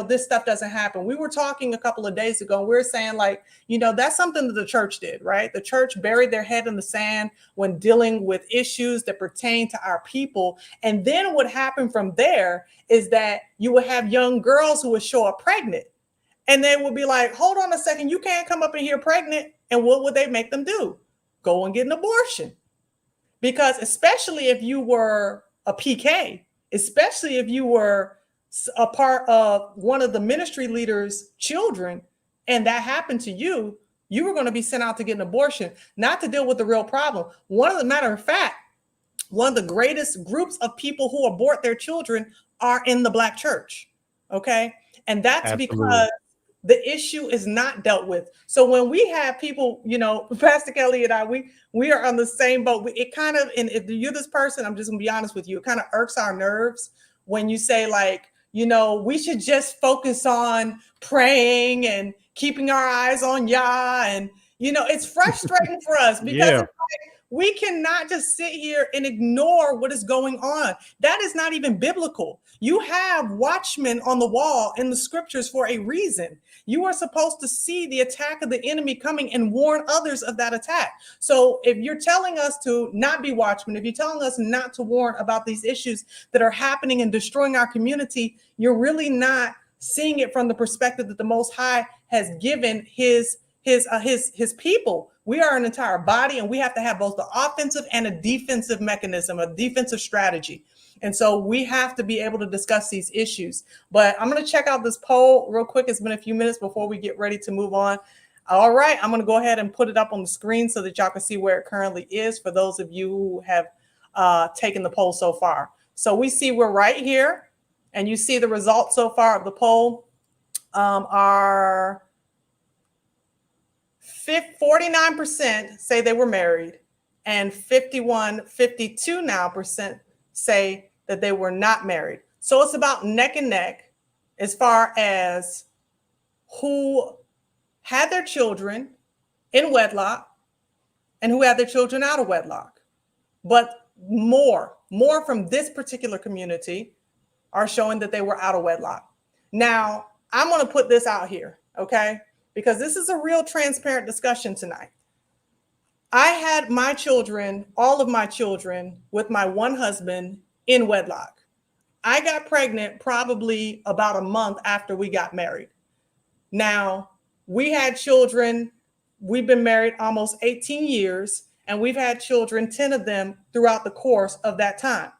this stuff doesn't happen. We were talking a couple of days ago, and we were saying like, that's something that the church did, right? The church buried their head in the sand when dealing with issues that pertain to our people. And then what happened from there is that you would have young girls who would show up pregnant and they would be like, hold on a second, you can't come up in here pregnant. And what would they make them do? Go and get an abortion. Because especially if you were a PK, especially if you were a part of one of the ministry leaders' children, and that happened to you, you were going to be sent out to get an abortion, not to deal with the real problem. Matter of fact, one of the greatest groups of people who abort their children are in the Black church. Okay. And that's Absolutely. Because the issue is not dealt with. So when we have people, Pastor Kelly and I, we are on the same boat. It kind of, and if you're this person, I'm just gonna be honest with you, it kind of irks our nerves when you say like, we should just focus on praying and keeping our eyes on Yah. And, it's frustrating for us because it's like, we cannot just sit here and ignore what is going on. That is not even biblical. You have watchmen on the wall in the scriptures for a reason. You are supposed to see the attack of the enemy coming and warn others of that attack. So if you're telling us to not be watchmen, if you're telling us not to warn about these issues that are happening and destroying our community, you're really not seeing it from the perspective that the Most High has given his people. We are an entire body, and we have to have both the offensive and a defensive mechanism, a defensive strategy. And so we have to be able to discuss these issues. But I'm going to check out this poll real quick. It's been a few minutes before we get ready to move on. All right, I'm going to go ahead and put it up on the screen so that y'all can see where it currently is for those of you who have taken the poll so far. So we see we're right here, and you see the results so far of the poll are 49% say they were married, and 52% now say that they were not married. So it's about neck and neck as far as who had their children in wedlock and who had their children out of wedlock. But more from this particular community are showing that they were out of wedlock. Now, I'm going to put this out here, okay? Because this is a real transparent discussion tonight. I had my children, all of my children, with my one husband in wedlock. I got pregnant probably about a month after we got married. Now, we had children. We've been married almost 18 years, and we've had children, 10 of them, throughout the course of that time.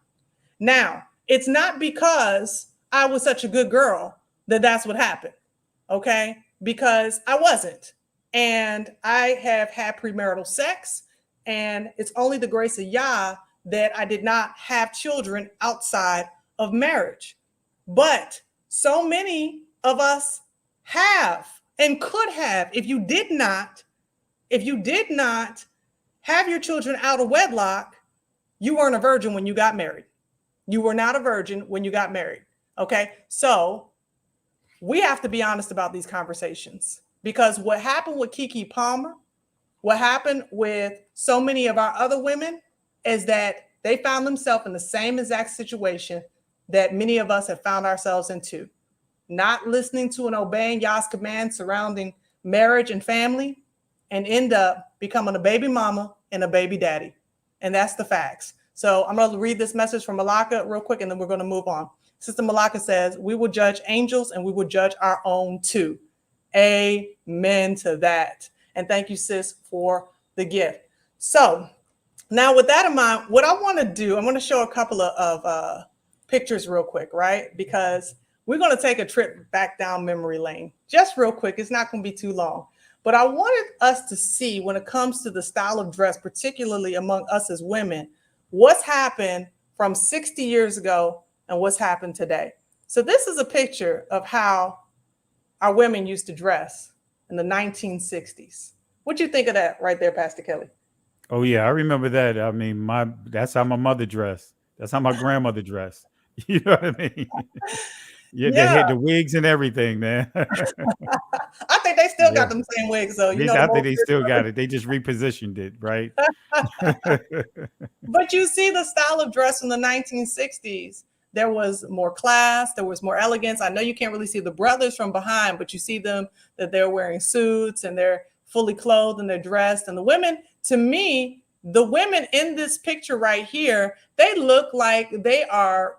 Now, it's not because I was such a good girl that that's what happened, okay? Because I wasn't. And I have had premarital sex, and it's only the grace of Yah that I did not have children outside of marriage. But so many of us have and could have. If you did not have your children out of wedlock, you weren't a virgin when you got married. You were not a virgin when you got married. Okay. So we have to be honest about these conversations, because what happened with Keke Palmer, what happened with so many of our other women is that they found themselves in the same exact situation that many of us have found ourselves into. Not listening to and obeying Yah's commands surrounding marriage and family, and end up becoming a baby mama and a baby daddy. And that's the facts. So I'm going to read this message from Malaka real quick, and then we're going to move on. Sister Malaka says, we will judge angels and we will judge our own too. Amen to that. And thank you, sis, for the gift. So now with that in mind, what I want to do, I'm going to show a couple of pictures real quick, right? Because we're going to take a trip back down memory lane just real quick. It's not going to be too long. But I wanted us to see, when it comes to the style of dress, particularly among us as women, what's happened from 60 years ago and what's happened today. So this is a picture of how our women used to dress in the 1960s. What do you think of that right there, Pastor Kelly? Oh yeah, I remember that. I mean, that's how my mother dressed. That's how my grandmother dressed. You know what I mean? Yeah, they had the wigs and everything, man. I think they still got them same wigs, though. I think they still got it. They just repositioned it, right? But you see the style of dress in the 1960s. There was more class. There was more elegance. I know you can't really see the brothers from behind, but you see them that they're wearing suits and they're fully clothed and they're dressed. And the women, to me, the women in this picture right here, they look like they are,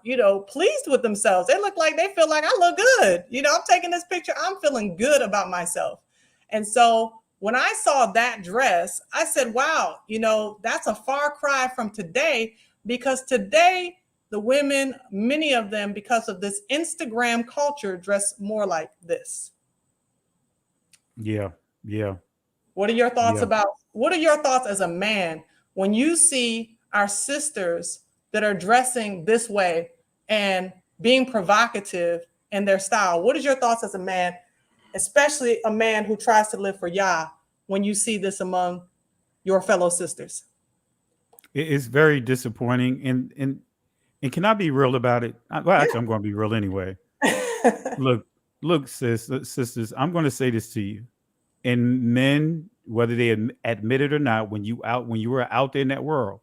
pleased with themselves. They look like they feel like I look good. I'm taking this picture. I'm feeling good about myself. And so when I saw that dress, I said, wow, that's a far cry from today, because today the women, many of them, because of this Instagram culture, dress more like this. Yeah. What are your thoughts what are your thoughts as a man when you see our sisters that are dressing this way and being provocative in their style? What is your thoughts as a man, especially a man who tries to live for Yah, when you see this among your fellow sisters? It's very disappointing. And can I be real about it? Well, actually, I'm going to be real anyway. Look, sisters, I'm going to say this to you. And men, whether they admit it or not, when you were out there in that world,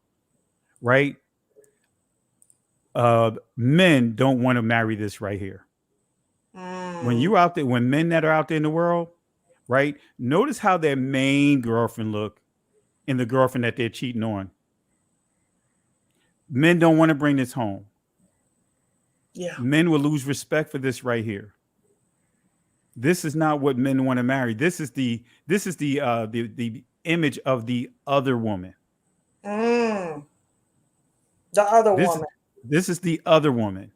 right? Men don't want to marry this right here. When you out there, when men that are out there in the world, right? Notice how their main girlfriend look and the girlfriend that they're cheating on. Men don't want to bring this home. Yeah. Men will lose respect for this right here. This is not what men want to marry. This is the image of the other woman. The other woman. This is the other woman.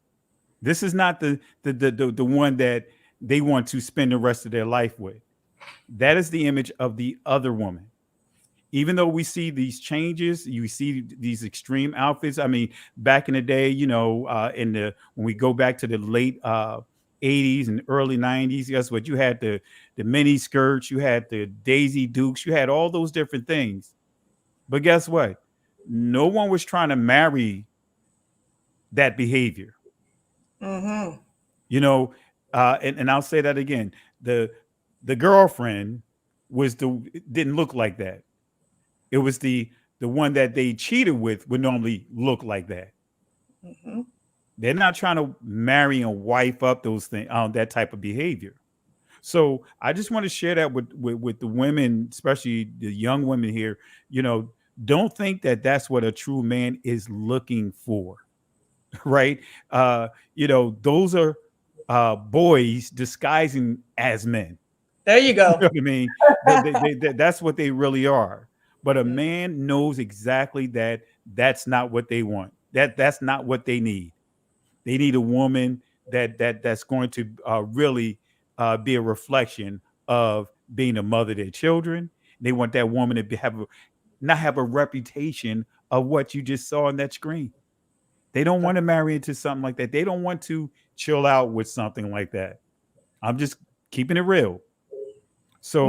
This is not the one that they want to spend the rest of their life with. That is the image of the other woman. Even though we see these changes, you see these extreme outfits. I mean, back in the day, when we go back to the late 80s and early 90s, guess what? You had the mini skirts, you had the Daisy Dukes, you had all those different things. But guess what? No one was trying to marry that behavior. Mm-hmm. And I'll say that again. The girlfriend didn't look like that. It was the one that they cheated with would normally look like that. Mm-hmm. They're not trying to marry and wife up those things, that type of behavior. So I just want to share that with the women, especially the young women here. Don't think that that's what a true man is looking for, right? Those are boys disguising as men. There you go. You know what I mean? That's what they really are. But a man knows exactly that that's not what they want. That's not what they need. They need a woman that's going to really be a reflection of being a mother to their children. They want that woman to not have a reputation of what you just saw on that screen. They don't want to marry into something like that. They don't want to chill out with something like that. I'm just keeping it real. So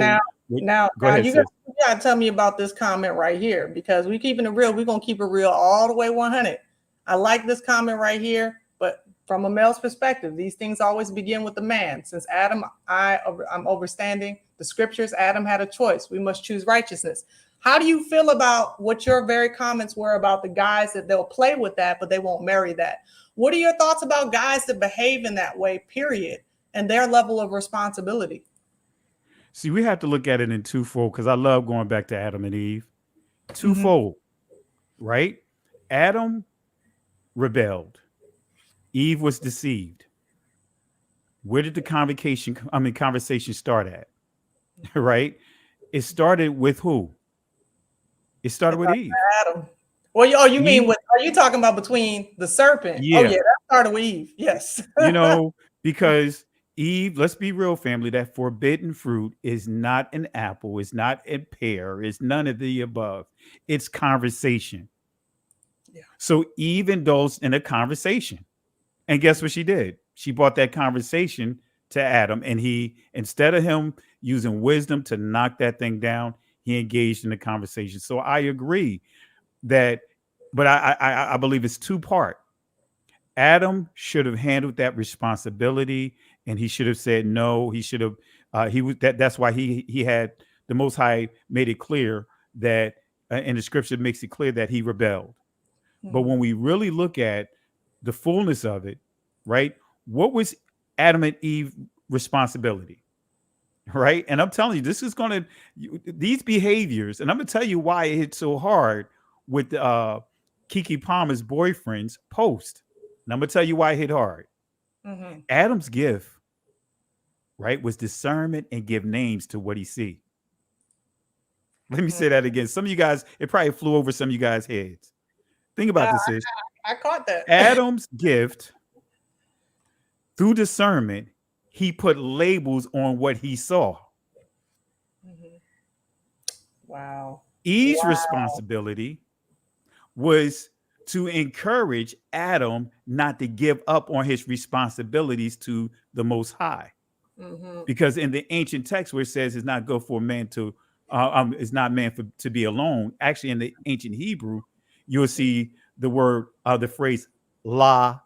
now go ahead, you gotta tell me about this comment right here, because we keeping it real. We're gonna keep it real all the way 100. I like this comment right here, but from a male's perspective, these things always begin with the man. Since Adam, I'm overstanding the scriptures. Adam had a choice. We must choose righteousness. How do you feel about what your very comments were about the guys that they'll play with that, but they won't marry that? What are your thoughts about guys that behave in that way, period, and their level of responsibility? See, we have to look at it in twofold, because I love going back to Adam and Eve. Twofold, right? Adam rebelled. Eve was deceived. Where did the conversation start at? Right? it started with who? It started with Eve. Adam. Well, you mean Eve? with? Are you talking about between the serpent? Yeah. Oh yeah, that started with Eve. Yes. Because Eve, let's be real, family, that forbidden fruit is not an apple, it's not a pear, it's none of the above. It's conversation. Yeah. So Eve indulged in a conversation. And guess what she did? She brought that conversation to Adam, and he, instead of him using wisdom to knock that thing down, he engaged in the conversation. So I agree that, but I believe it's two-part. Adam should have handled that responsibility, and he should have said no. He should have. That's why he had the Most High made it clear that, and the Scripture makes it clear that he rebelled. Mm-hmm. But when we really look at the fullness of it, right? What was Adam and Eve responsibility? Right? And I'm telling you, this is going to, these behaviors, and I'm going to tell you why it hit so hard with Keke Palmer's boyfriend's post. And I'm going to tell you why it hit hard. Mm-hmm. Adam's gift, right, was discernment and give names to what he see. Let me say that again. Some of you guys, it probably flew over some of you guys' heads. Think about this. Sis. I caught that. Adam's gift, through discernment, he put labels on what he saw. Mm-hmm. Wow. Eve's responsibility was to encourage Adam not to give up on his responsibilities to the Most High. Mm-hmm. Because in the ancient text where it says it's not good for a man to, it's not man to be alone. Actually, in the ancient Hebrew, you'll see the word, the phrase la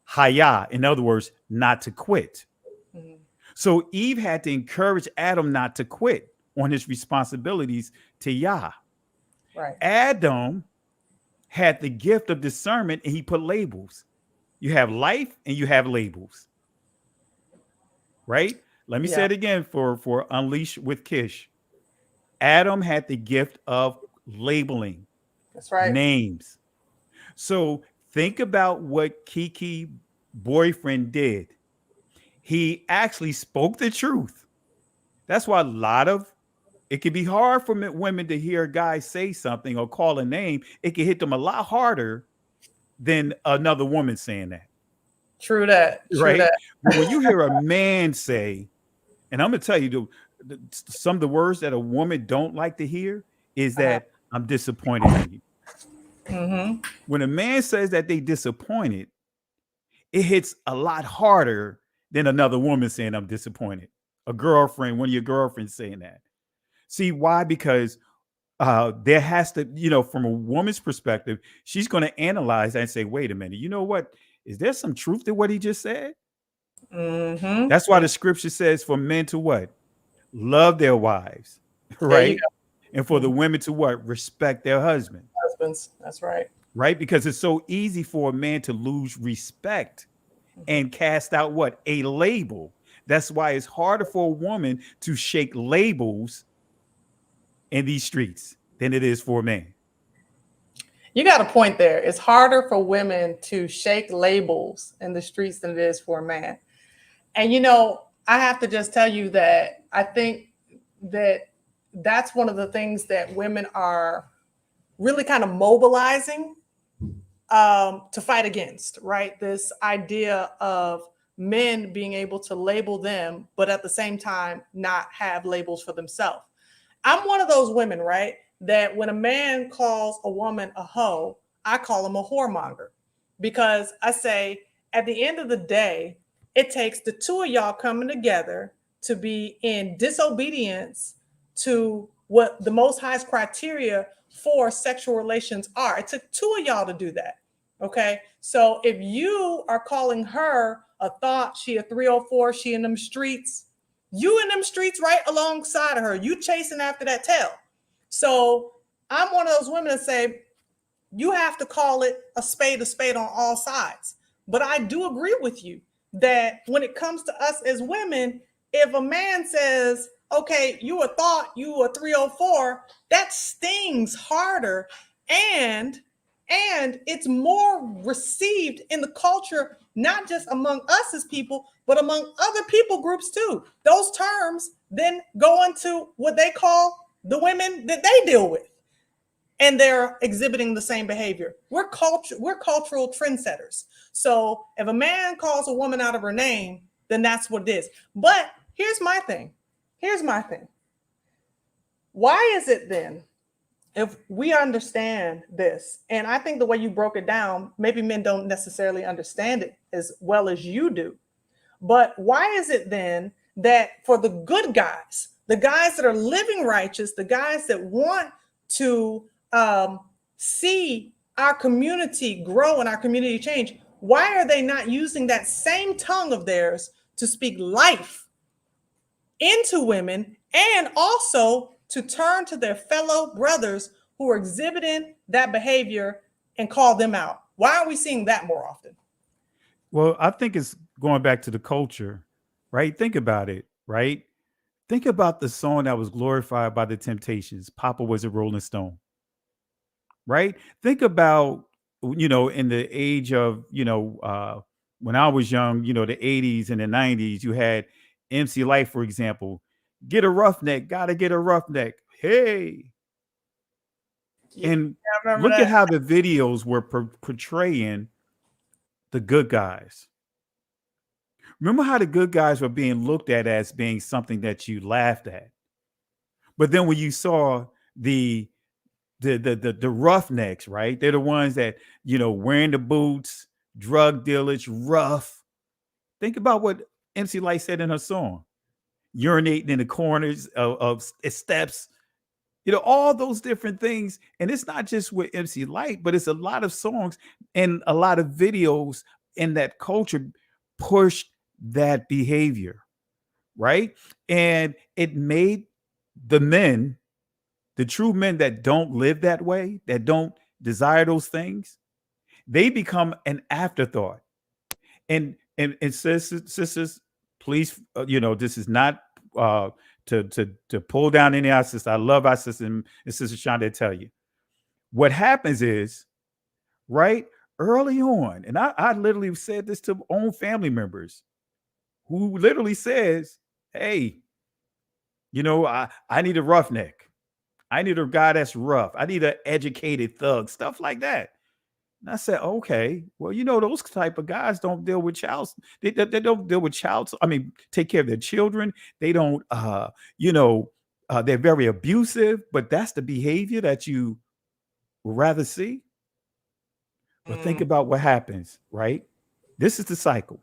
haya. In other words, not to quit. Mm-hmm. So Eve had to encourage Adam not to quit on his responsibilities to Yah. Right. Adam had the gift of discernment, and he put labels. You have life and you have labels. Right? Let me say it again for Unleash with Kish. Adam had the gift of labeling. That's right. Names. So think about what Keke boyfriend did. He actually spoke the truth. That's why it can be hard for women to hear a guy say something or call a name. It can hit them a lot harder than another woman saying that. True that. Right? But when you hear a man say, and I'm going to tell you, some of the words that a woman don't like to hear is that I'm disappointed in you. Mm-hmm. When a man says that they disappointed, it hits a lot harder than another woman saying I'm disappointed. A girlfriend, one of your girlfriends saying that. See why? Because there has to, from a woman's perspective, she's going to analyze that and say, wait a minute, you know what? Is there some truth to what he just said? Mm-hmm. That's why the scripture says for men to what? Love their wives, right? And for the women to what? Respect their husbands. That's right. Right? Because it's so easy for a man to lose respect and cast out what? A label. That's why it's harder for a woman to shake labels in these streets than it is for a man. You got a point there. It's harder for women to shake labels in the streets than it is for a man. And, I have to just tell you that I think that that's one of the things that women are really kind of mobilizing to fight against, right? This idea of men being able to label them, but at the same time, not have labels for themselves. I'm one of those women, right? That when a man calls a woman a hoe, I call him a whoremonger, because I say at the end of the day, it takes the two of y'all coming together to be in disobedience to what the Most High's criteria for sexual relations are. It took two of y'all to do that. Okay. So if you are calling her a thought, she a 304, she in them streets, you in them streets right alongside of her, you chasing after that tail. So I'm one of those women that say, you have to call it a spade on all sides. But I do agree with you that when it comes to us as women, if a man says, okay, you a thought, you a 304, that stings harder. And it's more received in the culture, not just among us as people, but among other people groups too. Those terms then go on to what they call the women that they deal with. And they're exhibiting the same behavior. We're cultural trendsetters. So if a man calls a woman out of her name, then that's what it is. But here's my thing. Why is it then, if we understand this, and I think the way you broke it down, maybe men don't necessarily understand it as well as you do, but why is it then that for the good guys, the guys that are living righteous, the guys that want to see our community grow and our community change, why are they not using that same tongue of theirs to speak life into women, and also to turn to their fellow brothers who are exhibiting that behavior and call them out? Why are we seeing that more often? Well, I think it's going back to the culture, right? Think about it, right? Think about the song that was glorified by the Temptations. Papa was a Rolling Stone, right? Think about, in the age of, when I was young, the 80s and the 90s, you had MC Light, for example. Get a roughneck, gotta get a roughneck. Hey. And look at how the videos were portraying the good guys. Remember how the good guys were being looked at as being something that you laughed at. But then when you saw the roughnecks, right? They're the ones that, wearing the boots, drug dealers, rough. Think about what MC Light said in her song. Urinating in the corners of steps, all those different things. And it's not just with MC Light, but it's a lot of songs and a lot of videos in that culture pushed that behavior, right? And it made the men, the true men that don't live that way, that don't desire those things, they become an afterthought. And sisters, please, this is not to pull down any of our sisters. I love our sisters, and Sister Shonda tell you. What happens is, right, early on, and I literally said this to own family members who literally says, hey, I need a roughneck. I need a guy that's rough. I need an educated thug, stuff like that. And I said, okay, well, those type of guys don't deal with they don't deal with take care of their children. They don't, they're very abusive, but that's the behavior that you would rather see. But think about what happens, right? This is the cycle.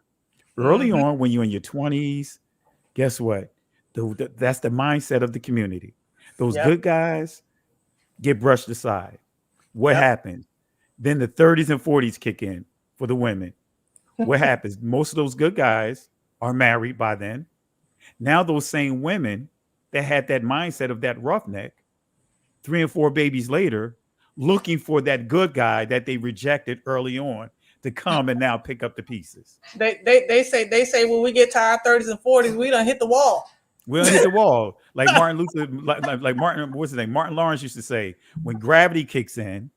Early on, when you're in your 20s, guess what? That's the mindset of the community. Those good guys get brushed aside. What happens? Then the 30s and 40s kick in for the women. What happens? Most of those good guys are married by then. Now those same women that had that mindset of that roughneck, 3 and 4 babies later, looking for that good guy that they rejected early on to come and now pick up the pieces. They say when we get to our 30s and 40s, we done hit the wall. We don't hit the wall. Like Martin Luther, like Martin, what's his name? Martin Lawrence used to say, when gravity kicks in,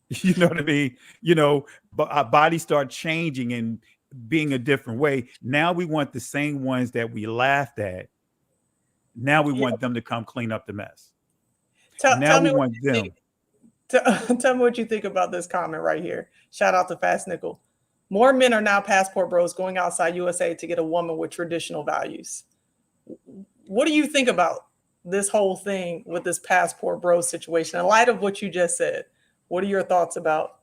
you know what I mean? But our bodies start changing and being a different way. Now we want the same ones that we laughed at. Now we want them to come clean up the mess. Tell me what you think about this comment right here. Shout out to Fast Nickel. More men are now passport bros going outside USA to get a woman with traditional values. What do you think about this whole thing with this passport bro situation? In light of what you just said, what are your thoughts about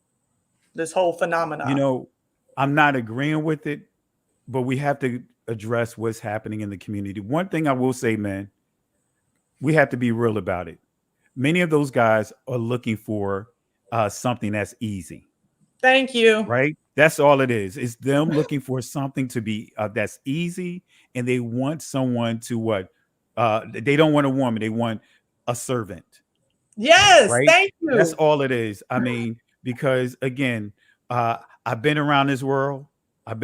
this whole phenomenon? I'm not agreeing with it, but we have to address what's happening in the community. One thing I will say, man, we have to be real about it. Many of those guys are looking for something that's easy. Thank you. Right? That's all it is. It's them looking for something to be that's easy, and they want someone to they don't want a woman, they want a servant. Yes, right? Thank you. That's all it is. I mean, because again, I've been around this world. I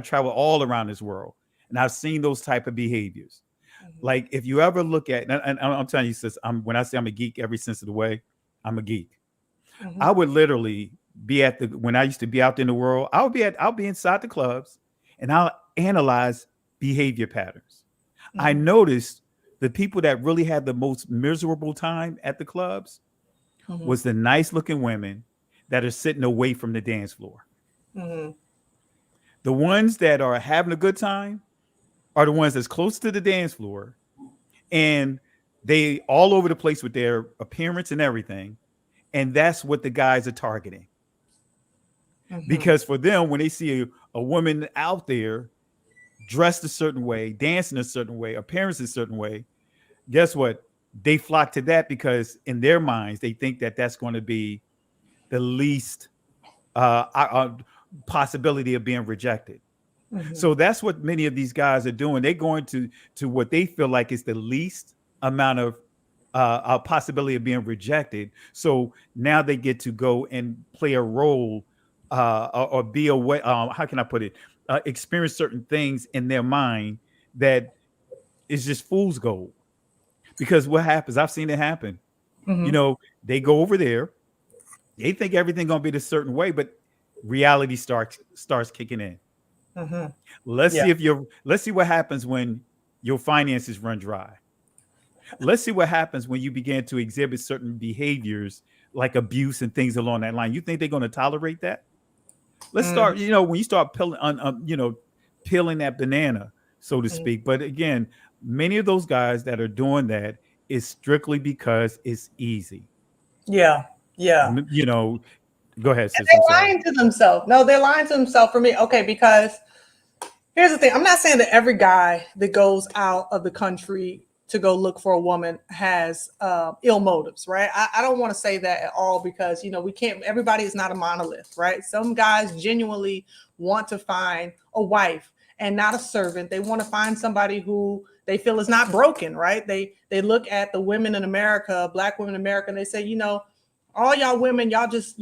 travel all around this world, and I've seen those type of behaviors. Like if you ever look at, and I'm telling you, sis, when I say I'm a geek every sense of the way, I'm a geek. I would literally be when I used to be out in the world, I'll be inside the clubs, and I'll analyze behavior patterns. I noticed the people that really had the most miserable time at the clubs was the nice looking women that are sitting away from the dance floor. The ones that are having a good time are the ones that's close to the dance floor, and they all over the place with their appearance and everything. And that's what the guys are targeting. Because for them, when they see a woman out there dressed a certain way, dancing a certain way, appearance a certain way, guess what? They flock to that because in their minds, they think that that's going to be the least possibility of being rejected. So that's what many of these guys are doing. They're going to what they feel like is the least amount of a possibility of being rejected. So now they get to go and play a role or be a way. How can I put it? Experience certain things in their mind that is just fool's gold. Because what happens? I've seen it happen. You know, they go over there, they think everything's gonna be a certain way, but reality starts kicking in. Let's see what happens when your finances run dry. Let's see what happens when you begin to exhibit certain behaviors like abuse and things along that line. You think they're going to tolerate that? Let's start, you know, when you start peeling that banana, so to speak. But again, many of those guys that are doing that is strictly because it's easy. Yeah. You know, go ahead. And they're lying to themselves. No, they're lying to themselves for me. Okay, because here's the thing. I'm not saying that every guy that goes out of the country to go look for a woman has ill motives, right? I don't want to say that at all because, you know, we can't, everybody is not a monolith, right? Some guys genuinely want to find a wife and not a servant. They want to find somebody who they feel is not broken, right? They look at the women in America, Black women in America, and they say, you know, all y'all women, y'all just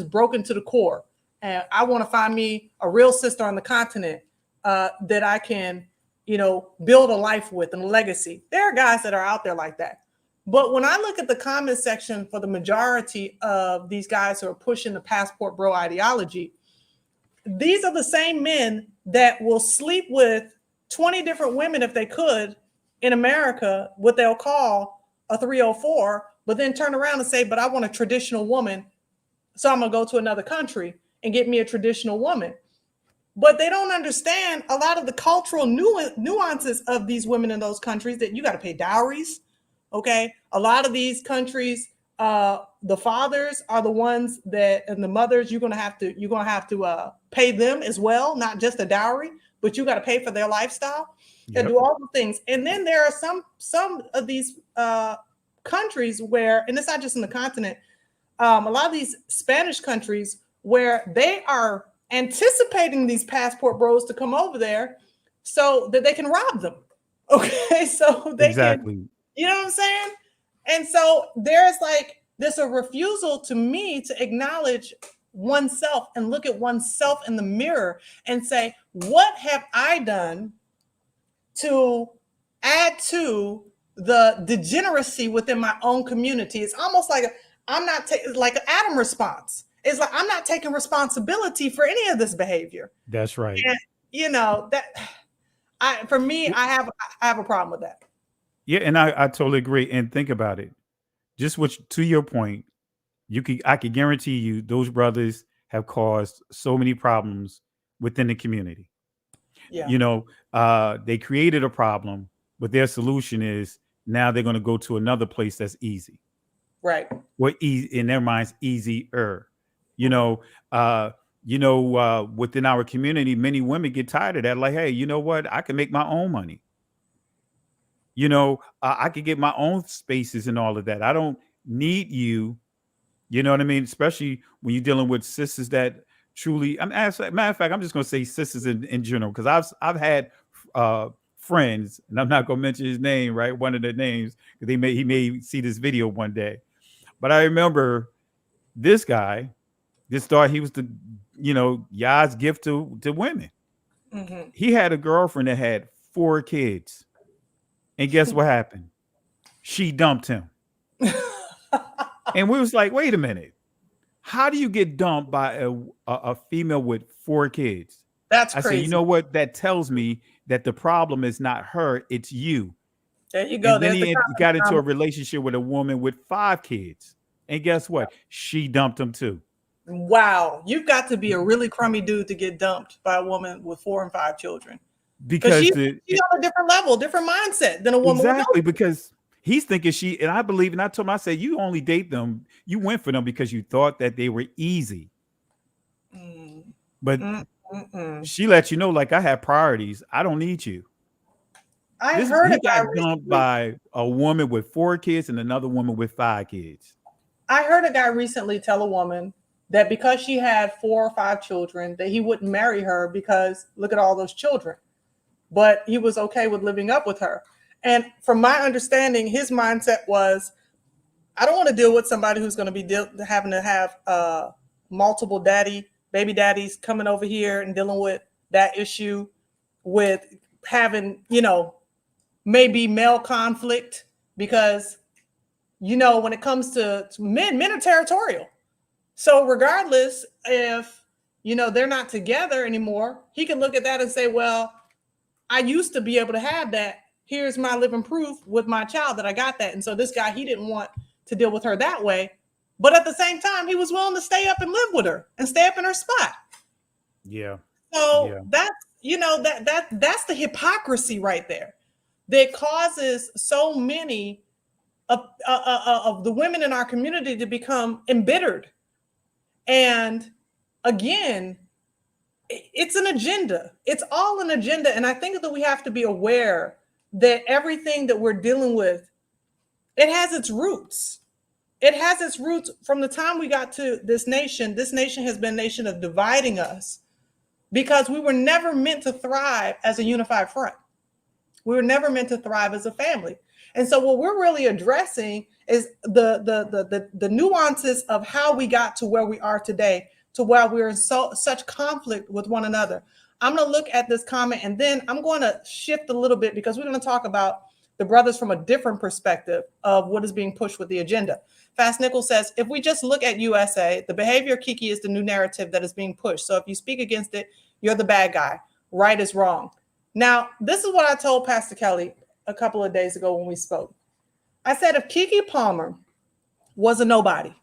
broken to the core. And I want to find me a real sister on the continent that I can, you know, build a life with and a legacy. There are guys that are out there like that. But when I look at the comment section for the majority of these guys who are pushing the passport bro ideology, these are the same men that will sleep with 20 different women if they could in America, what they'll call a 304, but then turn around and say, but I want a traditional woman, so I'm going to go to another country and get me a traditional woman. But they don't understand a lot of the cultural nuances of these women in those countries, that you got to pay dowries. Okay. A lot of these countries, the fathers are the ones that, and the mothers, you're going to have to pay them as well. Not just a dowry, but you got to pay for their lifestyle and do all the things. And then there are some of these countries where, and it's not just in the continent, a lot of these Spanish countries where they are anticipating these passport bros to come over there so that they can rob them. Okay. So they can, you know what I'm saying? And so there's a refusal to me to acknowledge oneself and look at oneself in the mirror and say, what have I done to add to the degeneracy within my own community? It's almost like like an Adam response. It's like, I'm not taking responsibility for any of this behavior. That's right. And, you know, I have a problem with that. Yeah. And I totally agree. And think about it. Just to your point, I could guarantee you those brothers have caused so many problems within the community. Yeah. You know, they created a problem, but their solution is now they're going to go to another place that's easy. Right. What in their minds, easier. Within our community, many women get tired of that. Like, hey, you know what? I can make my own money. You know, I could get my own spaces and all of that. I don't need you. You know what I mean? Especially when you're dealing with sisters that truly, matter of fact, I'm just going to say sisters in general, because I've had friends, and I'm not going to mention his name, right? One of the names, because he may see this video one day. But I remember this guy, he was the, Yah's gift to women. Mm-hmm. He had a girlfriend that had 4 kids. And guess what happened? She dumped him. And we was like, wait a minute. How do you get dumped by a female with 4 kids? That's crazy. I said, you know what? That tells me that the problem is not her, it's you. There you go. And then There's he the got into a comment. relationship with a woman with 5 kids. And guess what? She dumped him too. Wow. You've got to be a really crummy dude to get dumped by a woman with 4 and 5 children. Because she's on a different level, different mindset than a woman exactly with no. because he's thinking and I believe, and I told him, I said, you only date them, you went for them because you thought that they were easy. But she let you know, like, I have priorities. I don't need you. I heard he got dumped by a woman with 4 kids and another woman with 5 kids. I heard a guy recently tell a woman that because she had 4 or 5 children, that he wouldn't marry her because look at all those children. But he was okay with living up with her. And from my understanding, his mindset was, I don't want to deal with somebody who's going to be having to have multiple baby daddies coming over here and dealing with that issue, with having, maybe male conflict, because, when it comes to men are territorial. So regardless if, they're not together anymore, he can look at that and say, well, I used to be able to have that. Here's my living proof with my child that I got that. And so this guy, he didn't want to deal with her that way. But at the same time, he was willing to stay up and live with her and stay up in her spot. Yeah. So that's the hypocrisy right there that causes so many of the women in our community to become embittered. And again, it's an agenda. It's all an agenda. And I think that we have to be aware that everything that we're dealing with, it has its roots. It has its roots from the time we got to this nation. This nation has been a nation of dividing us because we were never meant to thrive as a unified front. We were never meant to thrive as a family. And so what we're really addressing is the nuances of how we got to where we are today, to where we're in such conflict with one another. I'm going to look at this comment and then I'm going to shift a little bit because we're going to talk about the brothers from a different perspective of what is being pushed with the agenda. Fast Nickel says, if we just look at USA, the behavior of Keke is the new narrative that is being pushed. So if you speak against it, you're the bad guy. Right is wrong. Now, this is what I told Pastor Kelly a couple of days ago when we spoke. I said, if Keke Palmer was a nobody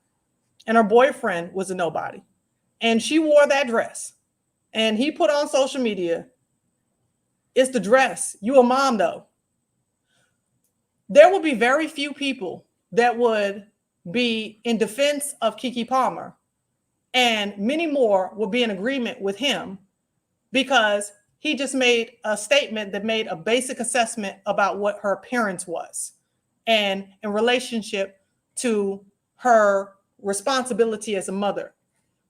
and her boyfriend was a nobody and she wore that dress and he put on social media, it's the dress. You a mom though. There will be very few people that would be in defense of Keke Palmer, and many more will be in agreement with him because he just made a statement that made a basic assessment about what her appearance was and in relationship to her responsibility as a mother.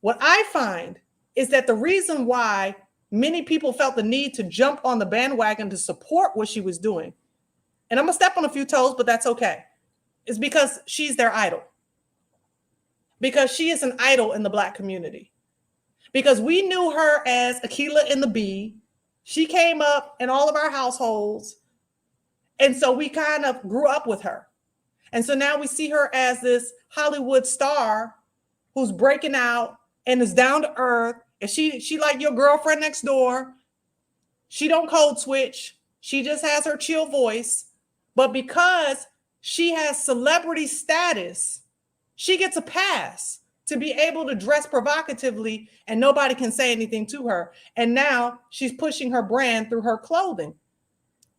What I find is that the reason why many people felt the need to jump on the bandwagon to support what she was doing, and I'm going to step on a few toes, but that's okay, is because she's their idol. Because she is an idol in the Black community. Because we knew her as Aquila and the Bee. She came up in all of our households. And so we kind of grew up with her. And so now we see her as this Hollywood star who's breaking out and is down to earth. And she like your girlfriend next door. She don't code switch. She just has her chill voice. But because she has celebrity status, she gets a pass to be able to dress provocatively and nobody can say anything to her. And now she's pushing her brand through her clothing.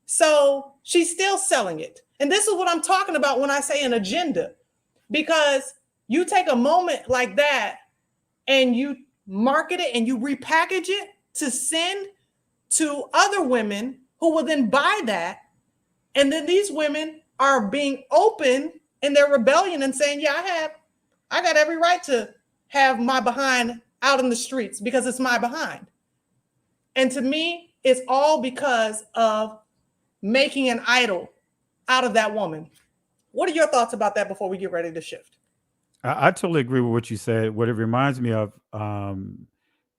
So she's still selling it. And this is what I'm talking about when I say an agenda, because you take a moment like that and you market it and you repackage it to send to other women who will then buy that. And then these women are being open in their rebellion and saying, yeah, I got every right to have my behind out in the streets because it's my behind. And to me, it's all because of making an idol out of that woman. What are your thoughts about that before we get ready to shift? I totally agree with what you said. What it reminds me of,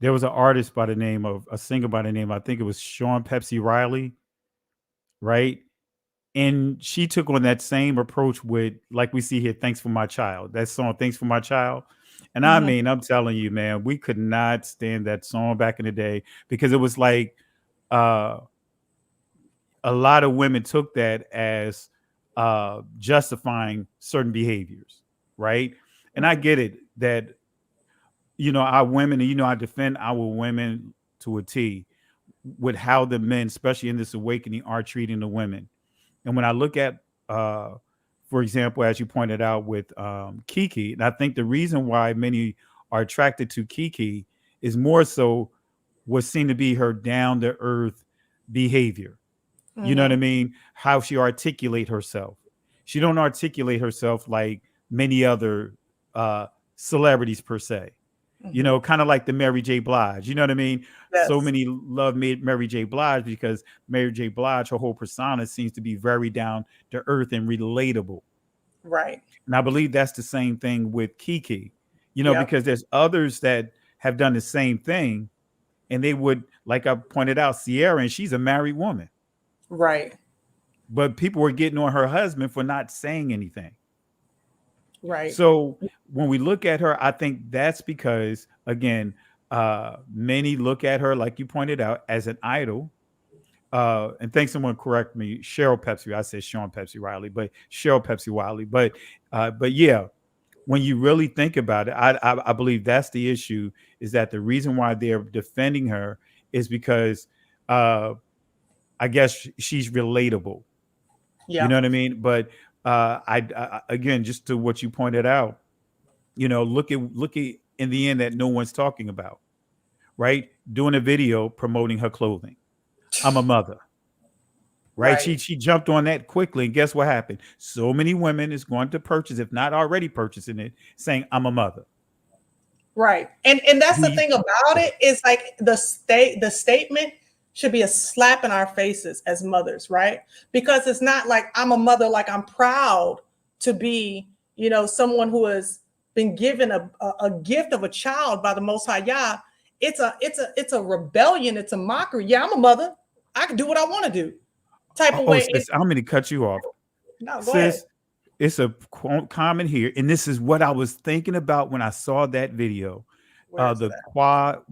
there was an artist by the name of, a singer by the name, I think it was Sean Pepsi Riley, right? And she took on that same approach with, like we see here, Thanks for My Child. That song, Thanks for My Child. And I mean, I'm telling you, man, we could not stand that song back in the day because it was like a lot of women took that as justifying certain behaviors, right? And I get it that, our women, and I defend our women to a T with how the men, especially in this awakening, are treating the women. And when I look at, for example, as you pointed out with Keke, and I think the reason why many are attracted to Keke is more so what seemed to be her down to earth behavior. You know what I mean? How she articulate herself. She don't articulate herself like many other celebrities per se. Kind of like the Mary J. Blige. You know what I mean? Yes. So many love Mary J. Blige because Mary J. Blige, her whole persona seems to be very down to earth and relatable. Right. And I believe that's the same thing with Keke, because there's others that have done the same thing, and they would, like I pointed out, Sierra, and she's a married woman. Right. But people were getting on her husband for not saying anything. Right. So when we look at her, I think that's because, again, many look at her, like you pointed out, as an idol. And thanks, someone correct me, Cheryl Pepsi. I said Sean Pepsi Riley, but Cheryl Pepsi Wiley. But yeah, when you really think about it, I believe that's the issue, is that the reason why they're defending her is because I guess she's relatable. Yeah. You know what I mean? But I again, just to what you pointed out, look at in the end that no one's talking about, right? Doing a video promoting her clothing. I'm a mother, right? She jumped on that quickly, and guess what happened? So many women is going to purchase, if not already purchasing it, saying I'm a mother. Right. And that's the thing about it, is like the statement should be a slap in our faces as mothers, right? Because it's not like I'm a mother, like I'm proud to be, someone who has been given a gift of a child by the Most High Yah. It's a rebellion. It's a mockery. Yeah, I'm a mother. I can do what I want to do. Type of way. Sis, I'm going to cut you off. No, go ahead. It's a comment here, and this is what I was thinking about when I saw that video. Quadamail.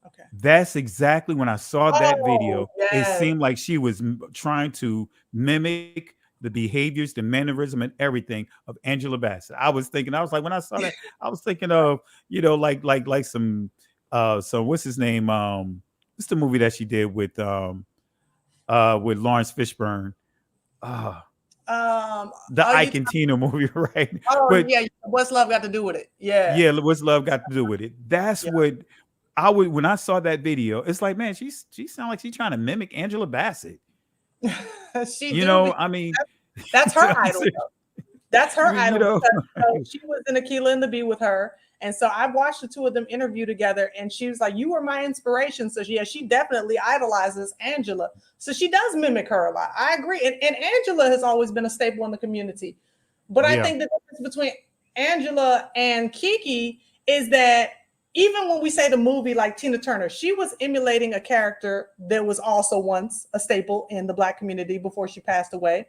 Okay. That's exactly when I saw that video. Yes. It seemed like she was trying to mimic the behaviors, the mannerism, and everything of Angela Bassett. I was like, when I saw that, I was thinking of, like some what's his name? What's the movie that she did with Lawrence Fishburne? The Ike and Tina movie, right? Oh, but, yeah. What's love got to do with it? Yeah. Yeah. What's love got to do with it? That's what I would, when I saw that video, it's like, man, she sounds like she's trying to mimic Angela Bassett. I mean, that's her idol. That's her idol. Because, she was in Aquila and the Bee with her. And so I watched the two of them interview together, and she was like, you were my inspiration. So yeah, she definitely idolizes Angela. So she does mimic her a lot. I agree. And Angela has always been a staple in the community. But I think the difference between Angela and Keke is that even when we say the movie like Tina Turner, she was emulating a character that was also once a staple in the Black community before she passed away.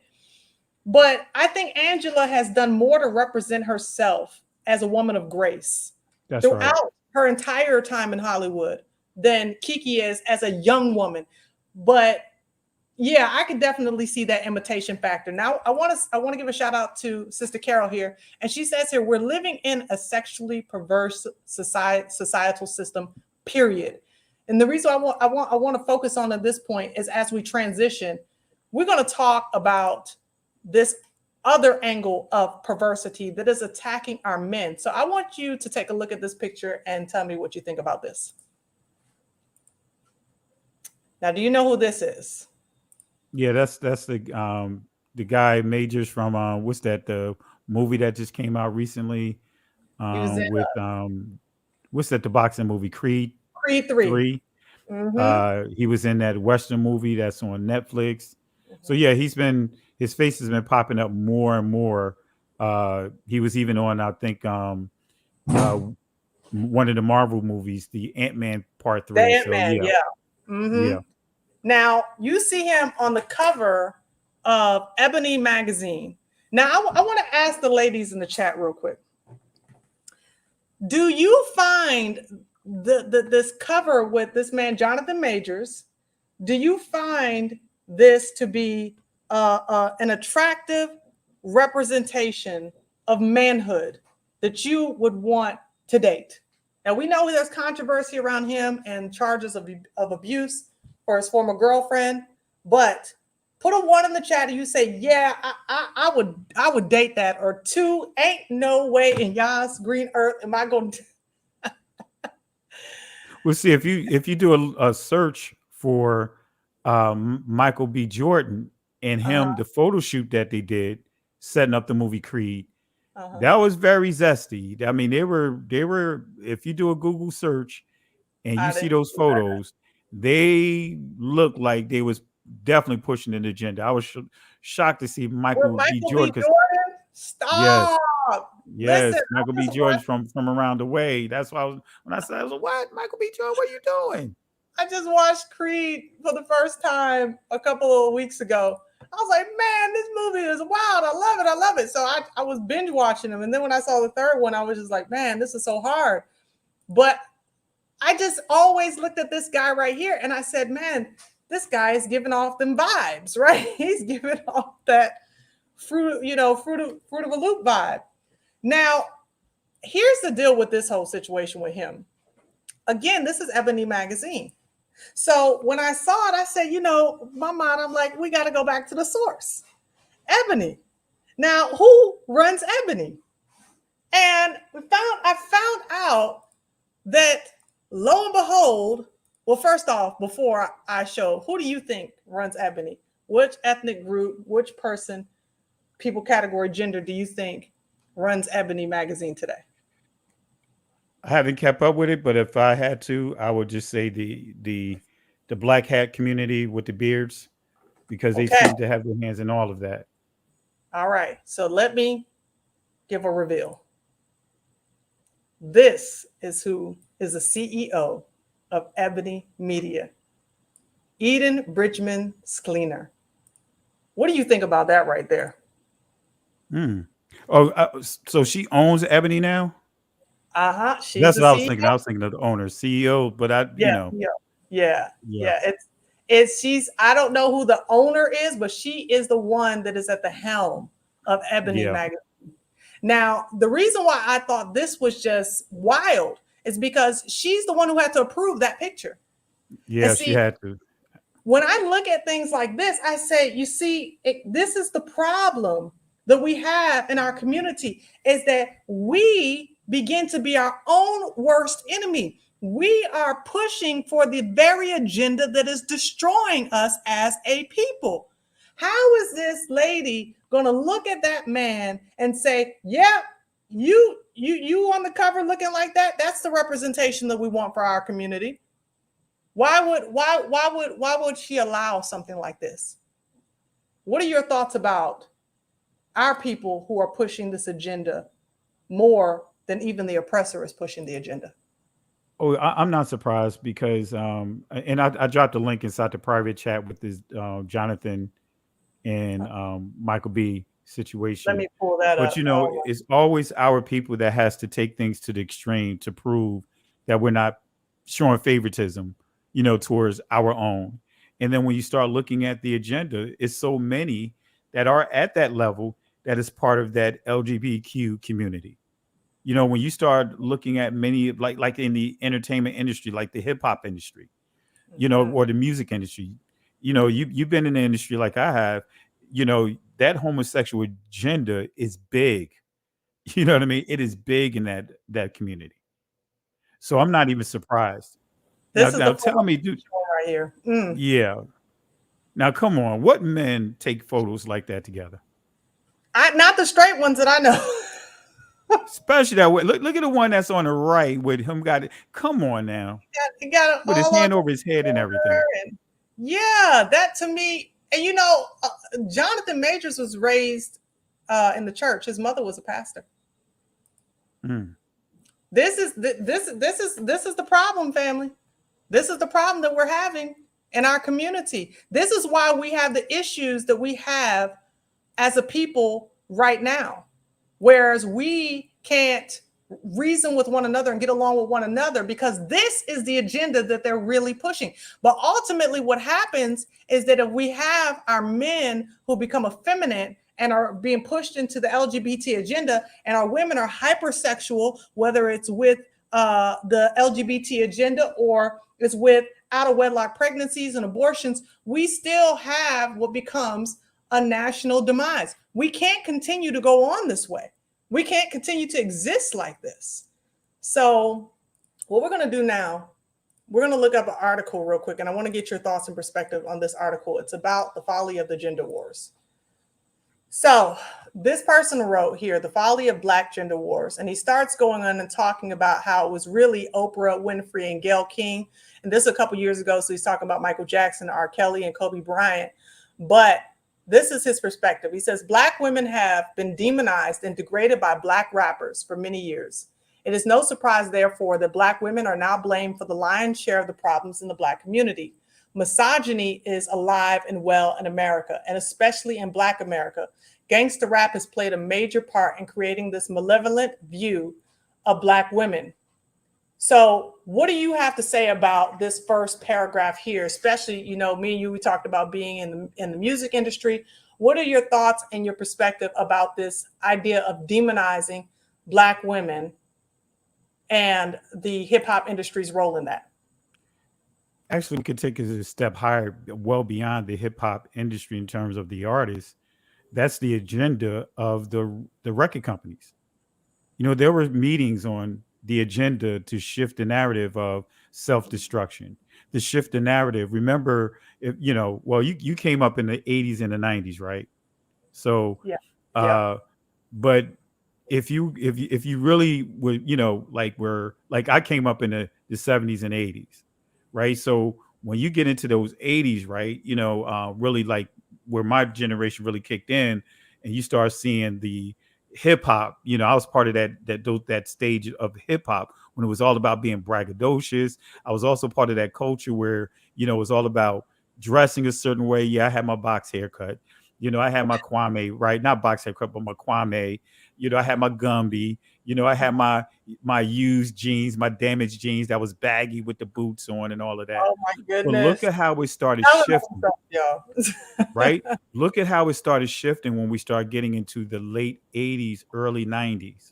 But I think Angela has done more to represent herself as a woman of grace throughout her entire time in Hollywood than Keke is as a young woman. But yeah, I could definitely see that imitation factor. Now, I want to give a shout out to Sister Carol here, and she says here, we're living in a sexually perverse societal system, period. And the reason I want to focus on at this point is, as we transition, we're going to talk about this other angle of perversity that is attacking our men. So I want you to take a look at this picture and tell me what you think about this. Now, do you know who this is? Yeah, that's the guy Majors from what's that, the movie that just came out recently with what's that, the boxing movie, Creed 3. Mm-hmm. He was in that Western movie that's on Netflix. Mm-hmm. So yeah, his face has been popping up more and more. He was even on, I think, one of the Marvel movies, the Ant-Man Part 3. The Ant-Man, yeah. Mm-hmm. Yeah. Now, you see him on the cover of Ebony magazine. Now, I want to ask the ladies in the chat real quick. Do you find this cover with this man, Jonathan Majors, do you find this to be an attractive representation of manhood that you would want to date? Now, we know there's controversy around him and charges of abuse for his former girlfriend, but put a 1 in the chat and you say, yeah, I would date that, or 2, ain't no way in Yah's green earth am I going to. We'll see if you do a search for Michael B. Jordan and him, the photo shoot that they did setting up the movie Creed. That was very zesty. I mean, they were. If you do a Google search and you see those photos, they look like they was definitely pushing an agenda. I was shocked to see Michael B. Jordan. Stop. Yes, Listen, Michael B. Jordan from around the way. That's why when I said, I was like, what? Michael B. Jordan, what are you doing? I just watched Creed for the first time a couple of weeks ago. I was like, man, this movie is wild. I love it. So I was binge watching them. And then when I saw the third one, I was just like, man, this is so hard. But I just always looked at this guy right here and I said, man, this guy is giving off them vibes, right? He's giving off that fruit of a loop vibe. Now, here's the deal with this whole situation with him. Again, this is Ebony Magazine. So when I saw it, I said, my mind, I'm like, we got to go back to the source. Ebony. Now, who runs Ebony? And I found out that, lo and behold, well, first off, before I show, who do you think runs Ebony? Which ethnic group, which person, people, category, gender do you think runs Ebony Magazine today? I haven't kept up with it, but if I had to, I would just say the black hat community with the beards, because they seem to have their hands in all of that. All right. So let me give a reveal. This is who is the CEO of Ebony Media, Eden Bridgman Sklener. What do you think about that right there? So she owns Ebony now? She's That's what I was CEO. thinking. I was thinking of the owner, CEO, but Yeah. She's, I don't know who the owner is, but she is the one that is at the helm of Ebony Magazine. Now, the reason why I thought this was just wild is because she's the one who had to approve that picture. Yeah, she had to. When I look at things like this, I say, you see, this is the problem that we have in our community, is that we begin to be our own worst enemy. We are pushing for the very agenda that is destroying us as a people. How is this lady going to look at that man and say, yeah, you on the cover looking like that? That's the representation that we want for our community. Why would she allow something like this? What are your thoughts about our people who are pushing this agenda more than even the oppressor is pushing the agenda? Oh, I'm not surprised because, and I dropped a link inside the private chat with this Jonathan and Michael B situation. Let me pull that up. But, it's always our people that has to take things to the extreme to prove that we're not showing favoritism, towards our own. And then when you start looking at the agenda, it's so many that are at that level that is part of that LGBTQ community. When you start looking at many, like in the entertainment industry, like the hip hop industry, or the music industry, you've been in the industry like I have, that homosexual agenda is big. You know what I mean? It is big in that community. So I'm not even surprised. Now tell me, dude, right here. Yeah. Now, come on. What men take photos like that together? Not the straight ones that I know. Especially that way. Look at the one that's on the right with him. Got it. Come on now. He got it with his hand over his head and everything. Yeah, that to me. And Jonathan Majors was raised in the church. His mother was a pastor. This is the problem, family. This is the problem that we're having in our community. This is why we have the issues that we have as a people right now. Whereas we can't reason with one another and get along with one another, because this is the agenda that they're really pushing. But ultimately what happens is that if we have our men who become effeminate and are being pushed into the LGBT agenda, and our women are hypersexual, whether it's with the LGBT agenda or it's with out of wedlock pregnancies and abortions, we still have what becomes a national demise. We can't continue to go on this way. We can't continue to exist like this. So what we're going to do now, we're going to look up an article real quick, and I want to get your thoughts and perspective on this article. It's about the folly of the gender wars. So this person wrote here, the folly of Black gender wars, and he starts going on and talking about how it was really Oprah Winfrey and Gayle King. And this is a couple years ago, so he's talking about Michael Jackson, R. Kelly, and Kobe Bryant. But this is his perspective. He says, Black women have been demonized and degraded by Black rappers for many years. It is no surprise, therefore, that Black women are now blamed for the lion's share of the problems in the Black community. Misogyny is alive and well in America, and especially in Black America. Gangsta rap has played a major part in creating this malevolent view of Black women. So what do you have to say about this first paragraph here? Especially, you know, me and you, we talked about being in the music industry. What are your thoughts and your perspective about this idea of demonizing Black women and the hip hop industry's role in that? Actually, we could take it a step higher, well beyond the hip hop industry in terms of the artists. That's the agenda of the record companies. You know, there were meetings on the agenda to shift the narrative of self-destruction, to shift the narrative. Remember, if, you know, well, you came up in the 80s and the 90s, right? So, yeah. But if you really would, you know, like I came up in the 70s and 80s, right? So when you get into those 80s, right, you know, really like where my generation really kicked in, and you start seeing the hip hop, you know, I was part of that stage of hip hop when it was all about being braggadocious. I was also part of that culture where, you know, it was all about dressing a certain way. Yeah, I had my box haircut. You know, I had my Kwame, right? Not box haircut, but my Kwame. You know, I had my Gumby. You know, I had my used jeans, my damaged jeans that was baggy with the boots on and all of that. Oh my goodness. But look at how it started shifting. Right? Look at how it started shifting when we started getting into the late 80s, early 90s.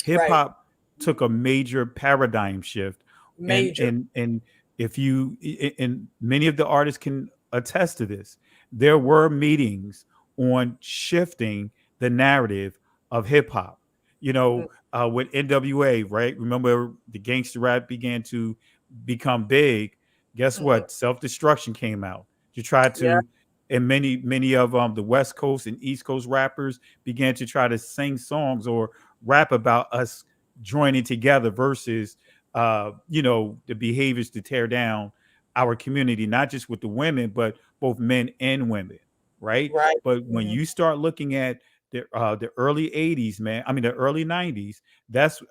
Hip hop took a major paradigm shift. Major. And if you, and many of the artists can attest to this, there were meetings on shifting the narrative of hip hop. You know, with NWA, right? Remember, the gangster rap began to become big. Guess what? Self-destruction came out to try to, and many of the West Coast and East Coast rappers began to try to sing songs or rap about us joining together versus, you know, the behaviors to tear down our community, not just with the women, but both men and women, right? But when you start looking at the early 80s, man, I mean the early 90s, that's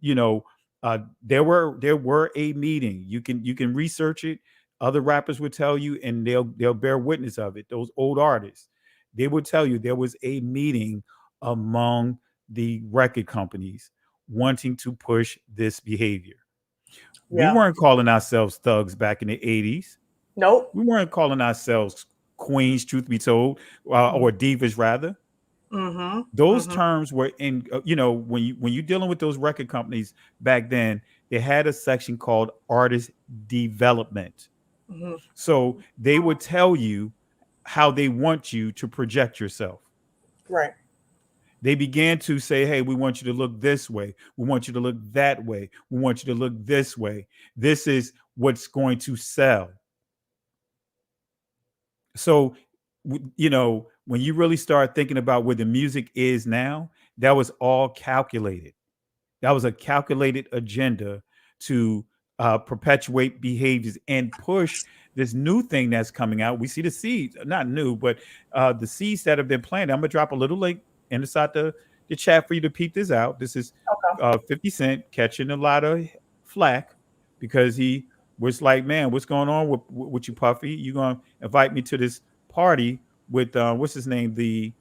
you know, there were a meeting. You can research it. Other rappers would tell you, and they'll bear witness of it. Those old artists, they would tell you there was a meeting among the record companies wanting to push this behavior. We weren't calling ourselves thugs back in the 80s. Nope. We weren't calling ourselves queens, truth be told, or divas rather. Those terms were in, you know, when you're dealing with those record companies back then, they had a section called artist development. So they would tell you how they want you to project yourself. Right. They began to say, hey, we want you to look this way. We want you to look that way. We want you to look this way. This is what's going to sell. So, you know, when you really start thinking about where the music is now, that was all calculated. That was a calculated agenda to perpetuate behaviors and push this new thing that's coming out. We see the seeds, not new, but the seeds that have been planted. I'm going to drop a little link inside the chat for you to peep this out. This is 50 Cent catching a lot of flack because he was like, man, what's going on with you, Puffy? You going to invite me to this party with what's his name? The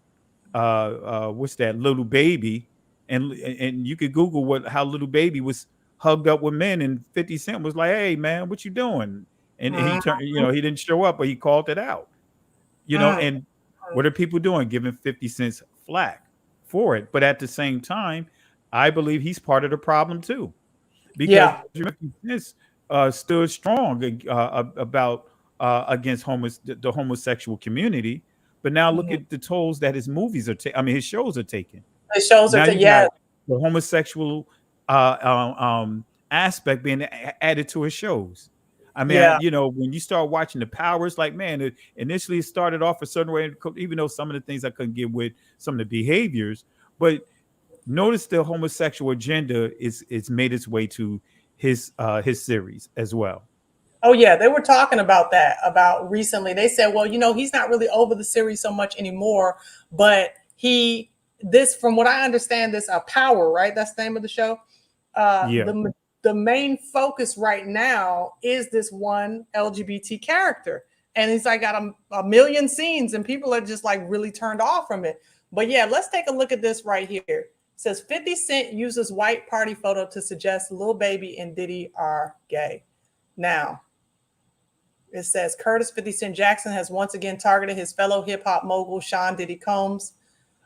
what's that little baby? and you could Google how Little Baby was hugged up with men, and 50 Cent was like, "Hey man, what you doing?" And he turned, he didn't show up, but he called it out. And what are people doing? Giving 50 cents flack for it. But at the same time, I believe he's part of the problem too. Because 50 Cent stood strong about against the homosexual community. But now look at the tolls that his movies are taking. His shows are taking. His shows now are you got the homosexual aspect being added to his shows. When you start watching The Power, it's like, man, initially it started off a certain way, even though some of the things I couldn't get with some of the behaviors. But notice the homosexual agenda is made its way to his series as well. Oh yeah, they were talking about that recently. They said, well, he's not really over the series so much anymore, but from what I understand, this Power, right? That's the name of the show. The main focus right now is this one LGBT character, and he's like got a million scenes, and people are just like really turned off from it. But yeah, let's take a look at this right here. It says 50 Cent uses white party photo to suggest Lil Baby and Diddy are gay. Now, it says Curtis 50 Cent Jackson has once again targeted his fellow hip hop mogul Sean Diddy Combs,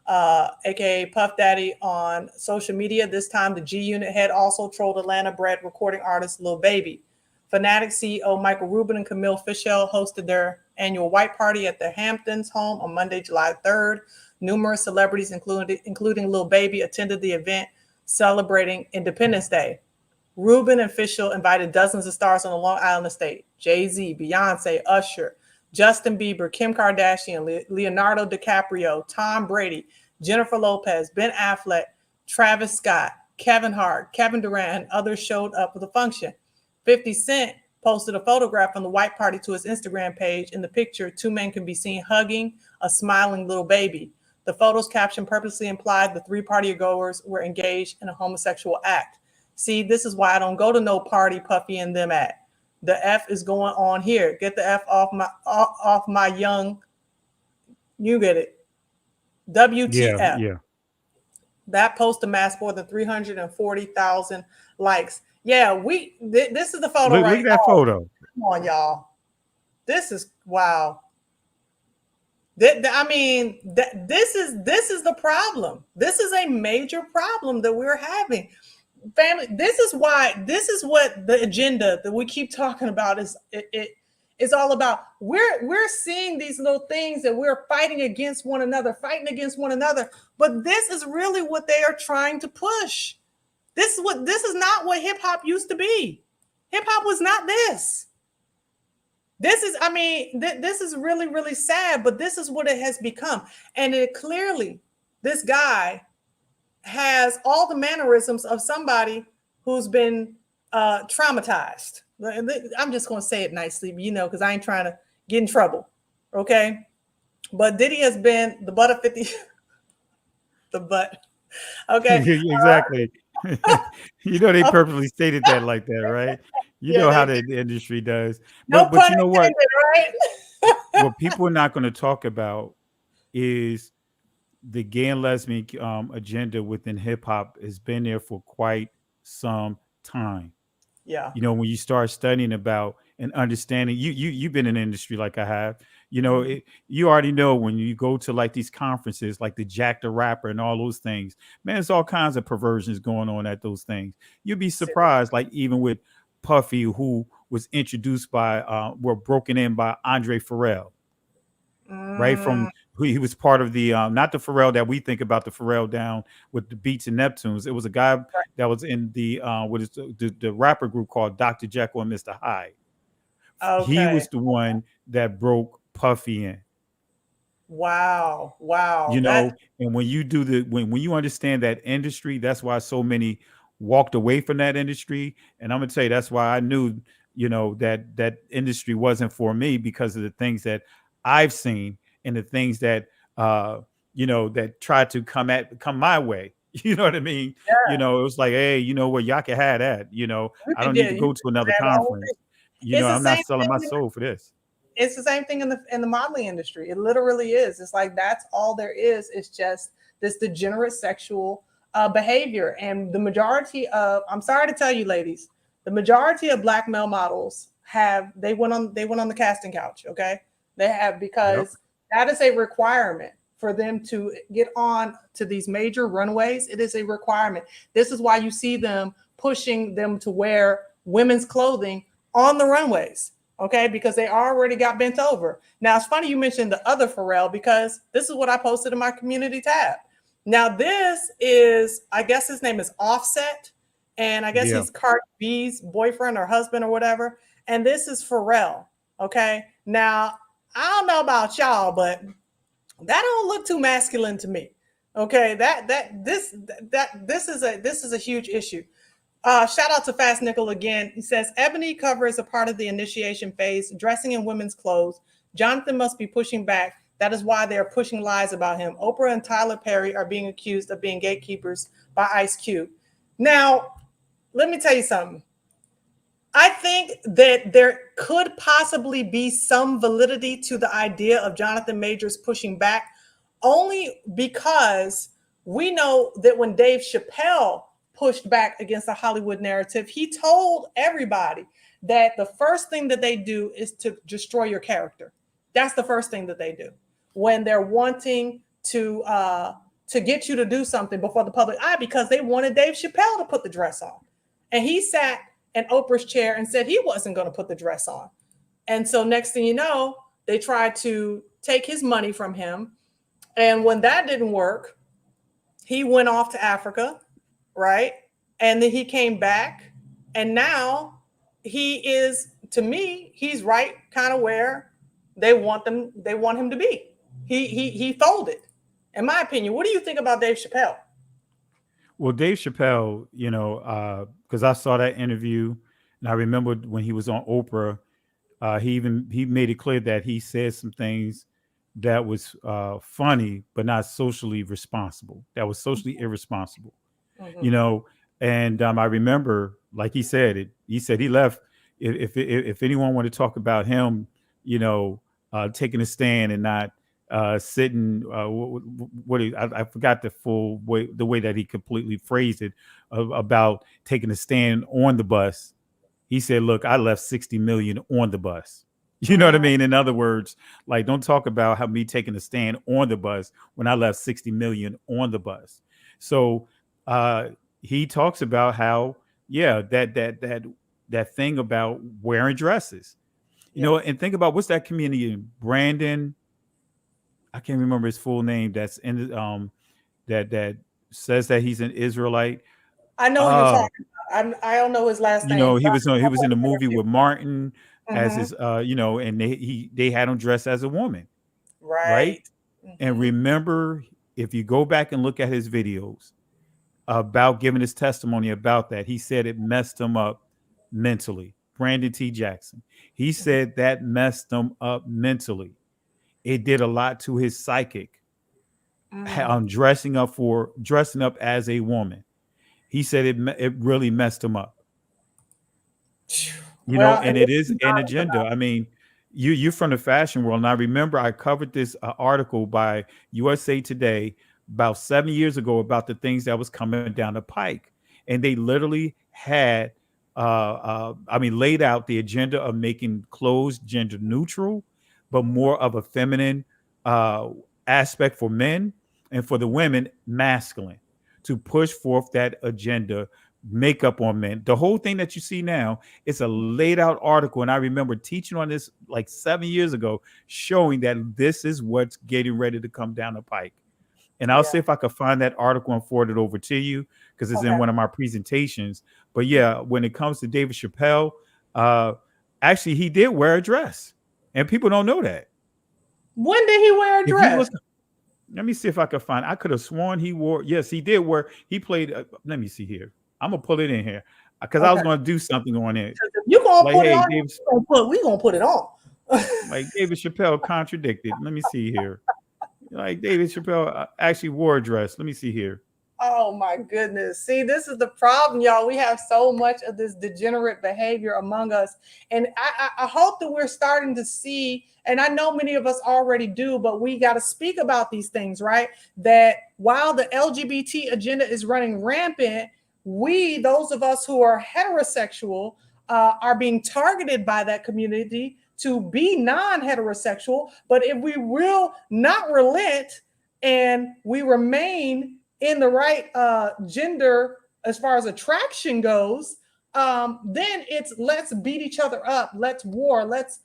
aka Puff Daddy, on social media. This time, the G Unit head also trolled Atlanta-bred recording artist Lil Baby. Fanatic CEO Michael Rubin and Camille Fischel hosted their annual white party at the Hamptons home on Monday, July 3rd. Numerous celebrities, including Lil Baby, attended the event celebrating Independence Day. Rubin and Fischel invited dozens of stars on the Long Island estate: Jay-Z, Beyonce, Usher, Justin Bieber, Kim Kardashian, Leonardo DiCaprio, Tom Brady, Jennifer Lopez, Ben Affleck, Travis Scott, Kevin Hart, Kevin Durant, and others showed up for the function. 50 Cent posted a photograph from the white party to his Instagram page. In the picture, two men can be seen hugging a smiling Lil Baby. The photo's caption purposely implied the three party-goers were engaged in a homosexual act. See, this is why I don't go to no party Puffy and them at. The F is going on here. Get the F off my young. You get it. WTF. Yeah. That post amassed more than 340,000 likes. Yeah, this is the photo look at that photo. Come on, y'all. This is wow. This is the problem. This is a major problem that we're having. Family, this is what the agenda that we keep talking about is all about. We're seeing these little things that we're fighting against one another, but this is really what they are trying to push. This is not what hip hop used to be. Hip hop was not this. This is really, really sad, but this is what it has become. And it clearly, this guy has all the mannerisms of somebody who's been traumatized. I'm just going to say it nicely, because I ain't trying to get in trouble. Okay. But Diddy has been the butt of 50. The butt. Okay. Exactly. They purposely stated that like that, right? How the industry does. But you know what? Right? What people are not going to talk about is the gay and lesbian agenda within hip hop has been there for quite some time. Yeah. When you start studying about and understanding, you've been in the industry like I have. You already know when you go to like these conferences, like the Jack the Rapper and all those things, man, there's all kinds of perversions going on at those things. You'd be surprised, like even with Puffy, who was introduced by, were broken in by Andre Pharrell, right? From who he was part of the, not the Pharrell that we think about, the Pharrell down with the Beats and Neptunes. It was a guy that was in the, the rapper group called Dr. Jekyll and Mr. Hyde. Okay. He was the one that broke Puffy in. Wow. And when you do when you understand that industry, that's why so many walked away from that industry. And I'm gonna tell you, that's why I knew, that industry wasn't for me, because of the things that I've seen and the things that that tried to come my way. You know what I mean? Yeah. It was like, hey, where y'all can have that. I don't need to go to another conference. I'm not selling my soul for this. It's the same thing in the modeling industry. It literally is. It's like that's all there is. It's just this degenerate sexual behavior. And the majority of, I'm sorry to tell you, ladies, the majority of Black male models they went on the casting couch. Okay, they have, because that is a requirement for them to get on to these major runways. It is a requirement. This is why you see them pushing them to wear women's clothing on the runways. Okay, because they already got bent over. Now, it's funny you mentioned the other Pharrell, because this is what I posted in my community tab. Now, this is, I guess his name is Offset, and I guess he's Cardi B's boyfriend or husband or whatever. And this is Pharrell. Okay, now I don't know about y'all, but that don't look too masculine to me. Okay, this is a huge issue. Shout out to Fast Nickel again. He says, Ebony cover is a part of the initiation phase, dressing in women's clothes. Jonathan must be pushing back. That is why they are pushing lies about him. Oprah and Tyler Perry are being accused of being gatekeepers by Ice Cube. Now, let me tell you something. I think that there could possibly be some validity to the idea of Jonathan Majors pushing back, only because we know that when Dave Chappelle pushed back against the Hollywood narrative, he told everybody that the first thing that they do is to destroy your character. That's the first thing that they do when they're wanting to get you to do something before the public eye, because they wanted Dave Chappelle to put the dress on. And he sat in Oprah's chair and said he wasn't going to put the dress on. And so next thing you know, they tried to take his money from him. And when that didn't work, he went off to Africa, right? And then he came back, and now he is, to me, he's right kind of where they want him to be. He folded, in my opinion. What do you think about Dave Chappelle? Well, Dave Chappelle, because I saw that interview, and I remember when he was on Oprah, he made it clear that he said some things that was funny, but not socially responsible. That was socially irresponsible, And I remember, like he said, he said he left. If anyone wanted to talk about him, taking a stand and not sitting, I forgot the full way, the way that he completely phrased it about taking a stand on the bus. He said, "Look, I left 60 million on the bus." You know what I mean? In other words, like, don't talk about how me taking a stand on the bus when I left 60 million on the bus. So he talks about how, that thing about wearing dresses, and think about, what's that comedian, Brandon? I can't remember his full name. That's in that says that he's an Israelite. I know who you're talking about. I don't know his last name. He was in a movie with Martin as his, and they had him dressed as a woman, right? Mm-hmm. And remember, if you go back and look at his videos about giving his testimony about that, he said it messed him up mentally. Brandon T. Jackson, he said that messed him up mentally. It did a lot to his psychic. Dressing up as a woman. He said it really messed him up. And it is an agenda. I mean, you're from the fashion world, and I remember I covered this article by USA Today about 7 years ago about the things that was coming down the pike, and they literally had laid out the agenda of making clothes gender neutral, but more of a feminine aspect for men, and for the women, masculine, to push forth that agenda, makeup on men. The whole thing that you see now, it's a laid out article. And I remember teaching on this like 7 years ago, showing that this is what's getting ready to come down the pike. And I'll see if I could find that article and forward it over to you, because it's in one of my presentations. But when it comes to David Chappelle, actually, he did wear a dress, and people don't know that. When did he wear a dress? Let me see if I could find. I could have sworn he wore. Yes, he did wear. He played. Let me see here. I'm gonna pull it in here because I was gonna do something on it. You gonna put it on? We gonna put it on. Like David Chappelle contradicted. Let me see here. Like David Chappelle actually wore a dress. Let me see here. Oh my goodness. See, this is the problem, y'all. We have so much of this degenerate behavior among us. And I hope that we're starting to see, and I know many of us already do, but we got to speak about these things, right? That while the LGBT agenda is running rampant, we, those of us who are heterosexual, are being targeted by that community to be non-heterosexual. But if we will not relent and we remain in the right gender as far as attraction goes, then it's let's beat each other up, let's war, let's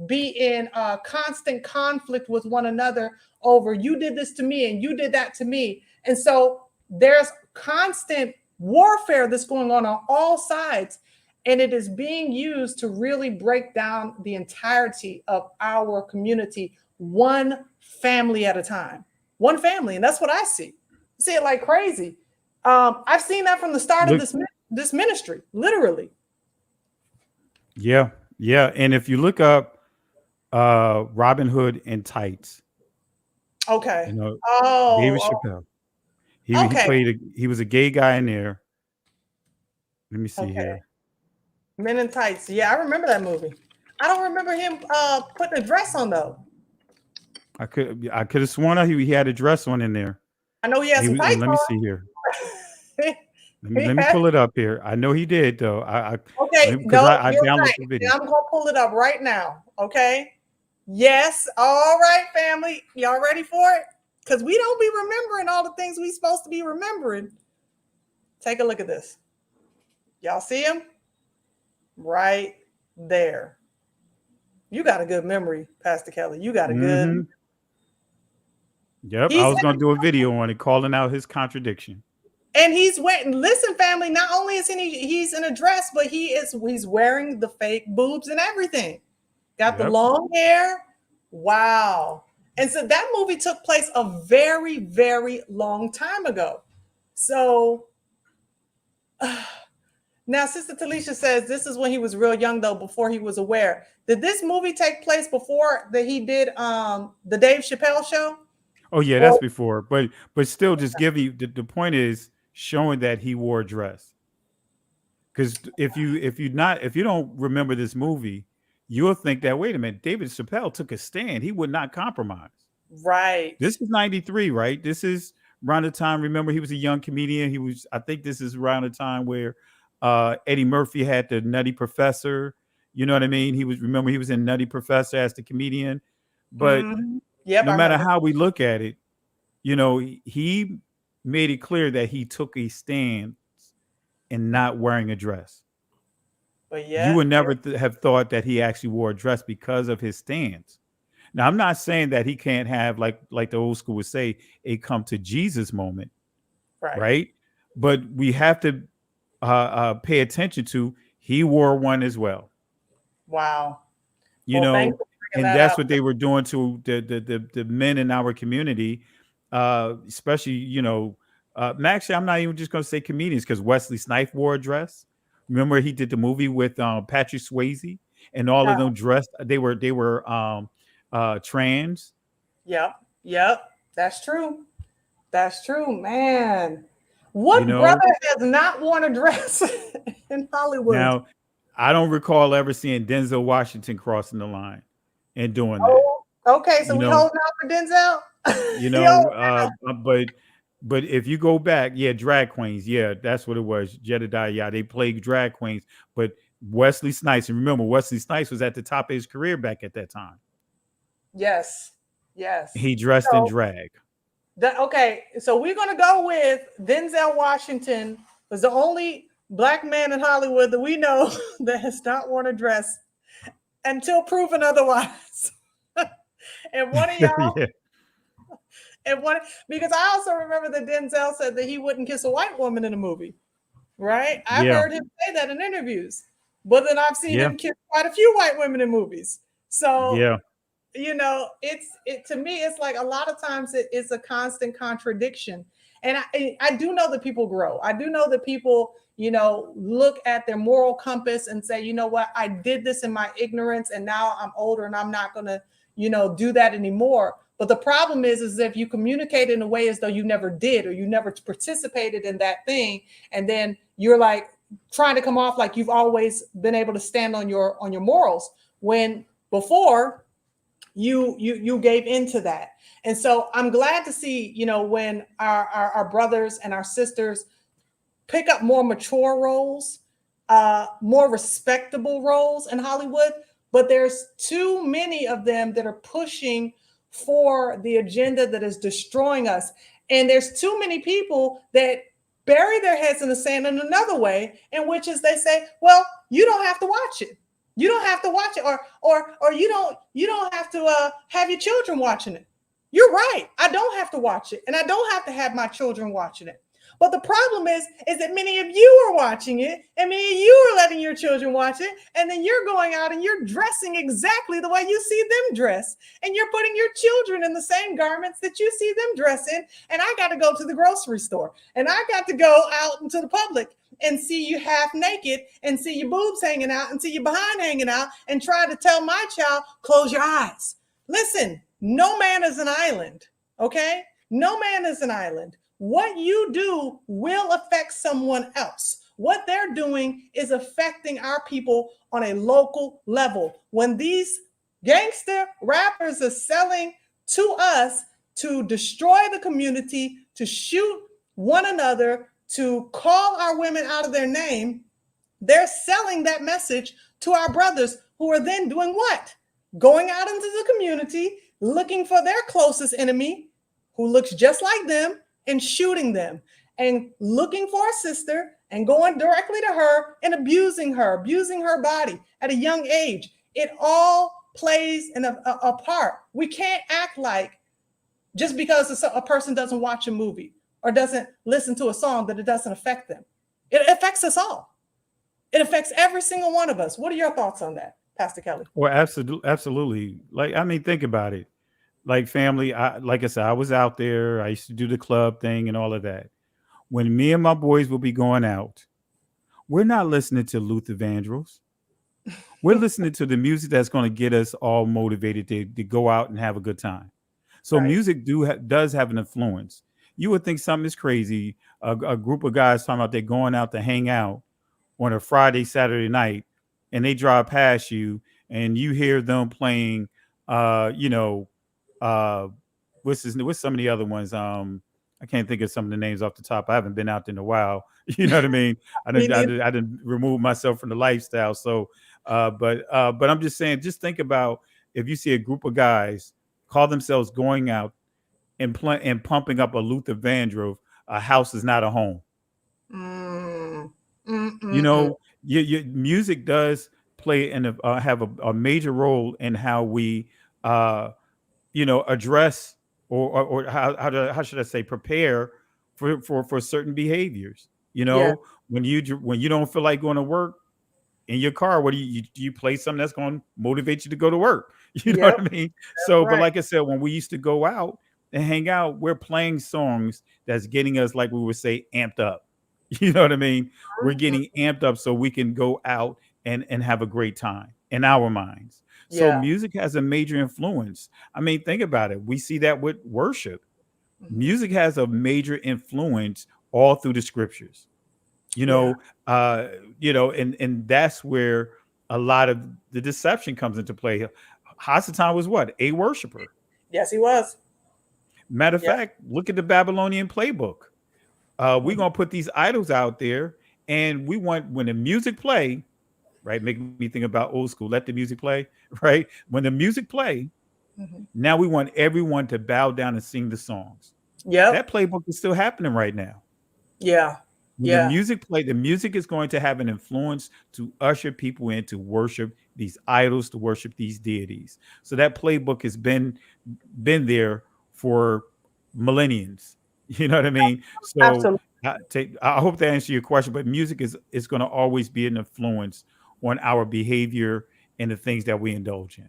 be in constant conflict with one another over you did this to me and you did that to me. And so there's constant warfare that's going on all sides, and it is being used to really break down the entirety of our community, one family at a time. One family, and that's what I see. I see it like crazy. I've seen that from the start of this ministry, literally. Yeah, yeah. And if you look up Robin Hood in tights, okay, David Chappelle, he was a gay guy in there. Let me see here. Men in Tights. Yeah, I remember that movie. I don't remember him putting a dress on though. I could have sworn he had a dress on in there. I know he has some tights on. Let me see here. let me pull it up here. I know he did though. I downloaded the video. I'm gonna pull it up right now. Okay. Yes. All right, family. Y'all ready for it? Because we don't be remembering all the things we supposed to be remembering. Take a look at this. Y'all see him? Right there. You got a good memory, Pastor Kelly. You got a good. Yep, I was going to do a video on it, calling out his contradiction. And listen, family, not only is he's in a dress, but he's wearing the fake boobs and everything. Got the long hair. Wow. And so that movie took place a very, very long time ago. So now Sister Talisha says this is when he was real young, though, before he was aware. Did this movie take place before that he did the Dave Chappelle show? Oh yeah, that's before, but still, just give you the point is showing that he wore a dress. Because if you don't remember this movie, you'll think that wait a minute, David Chappelle took a stand. He would not compromise. Right. This is 93, right? This is around the time. Remember, he was a young comedian. I think this is around the time where Eddie Murphy had the Nutty Professor. You know what I mean? He was in Nutty Professor as the comedian, but. Yep, no matter how we look at it, he made it clear that he took a stand in not wearing a dress. But yeah, you would never have thought that he actually wore a dress because of his stance. Now, I'm not saying that he can't have, like the old school would say, a come to Jesus moment, right? But we have to pay attention to he wore one as well. Wow. And that's what they were doing to the men in our community, especially, actually, I'm not even just going to say comedians because Wesley Snipes wore a dress. Remember, he did the movie with Patrick Swayze, and all of them dressed. They were trans. Yep. That's true, man. What brother has not worn a dress in Hollywood? Now, I don't recall ever seeing Denzel Washington crossing the line and doing that. Okay, so we holding out for Denzel. But if you go back, drag queens, that's what it was. Jedediah, they played drag queens. But Wesley Snipes, and remember, Wesley Snipes was at the top of his career back at that time. Yes. He dressed in drag. Okay, so we're gonna go with Denzel Washington was the only Black man in Hollywood that we know that has not worn a dress until proven otherwise. And one of y'all, because I also remember that Denzel said that he wouldn't kiss a white woman in a movie, right? I've heard him say that in interviews, but then I've seen him kiss quite a few white women in movies. So to me, it's like a lot of times it's a constant contradiction. And I do know that people grow. I do know that people, look at their moral compass and say, you know what, I did this in my ignorance and now I'm older and I'm not going to, do that anymore. But the problem is if you communicate in a way as though you never did, or you never participated in that thing, and then you're like trying to come off like you've always been able to stand on your morals, when before you gave into that. And so I'm glad to see, when our brothers and our sisters pick up more mature roles, more respectable roles in Hollywood, but there's too many of them that are pushing for the agenda that is destroying us. And there's too many people that bury their heads in the sand in another way, in which is they say, well, you don't have to watch it. You don't have to watch it, or you don't have to have your children watching it. You're right. I don't have to watch it, and I don't have to have my children watching it. But the problem is that many of you are watching it, and many of you are letting your children watch it, and then you're going out and you're dressing exactly the way you see them dress, and you're putting your children in the same garments that you see them dress in. And I got to go to the grocery store, and I got to go out into the public and see you half naked, and see your boobs hanging out, and see your behind hanging out, and try to tell my child, close your eyes. Listen, no man is an island, okay? No man is an island. What you do will affect someone else. What they're doing is affecting our people on a local level. When these gangster rappers are selling to us to destroy the community, to shoot one another, to call our women out of their name, they're selling that message to our brothers, who are then doing what? Going out into the community, looking for their closest enemy, who looks just like them, and shooting them, and looking for a sister and going directly to her and abusing her body at a young age. It all plays a part. We can't act like just because a person doesn't watch a movie or doesn't listen to a song that it doesn't affect them. It affects us all. It affects every single one of us. What are your thoughts on that, Pastor Kelly? Well, absolutely. Think about it. Like family, like I said, I was out there. I used to do the club thing and all of that. When me and my boys will be going out, we're not listening to Luther Vandross. We're listening to the music that's going to get us all motivated to go out and have a good time. So music does have an influence. You would think something is crazy. A group of guys talking about they're going out to hang out on a Friday, Saturday night, and they drive past you and you hear them playing, what's some of the other ones? I can't think of some of the names off the top. I haven't been out there in a while. You know what I mean? I didn't remove myself from the lifestyle. So, but I'm just saying, just think about if you see a group of guys call themselves going out and pumping up a Luther Vandross, a house is not a home. Your music does play and have a major role in how we, address or how should I say, prepare for certain behaviors. When you don't feel like going to work in your car, what do you play something that's going to motivate you to go to work? You know what I mean? So, but like I said, when we used to go out and hang out, we're playing songs that's getting us, like we would say, amped up. You know what I mean? We're getting amped up so we can go out and have a great time in our minds. So music has a major influence. I mean, think about it. We see that with worship. Music has a major influence all through the scriptures. And that's where a lot of the deception comes into play. Hasatan was what? A worshiper. Yes, he was. Matter of fact, look at the Babylonian playbook. We're going to put these idols out there, and we want, when the music play, right? Make me think about old school. Let the music play, right? When the music play, now we want everyone to bow down and sing the songs. Yeah, that playbook is still happening right now. When the music play, the music is going to have an influence to usher people in to worship these idols, to worship these deities. So that playbook has been there for millenniums. You know what I mean? So I hope that answers your question, but music is going to always be an influence on our behavior and the things that we indulge in.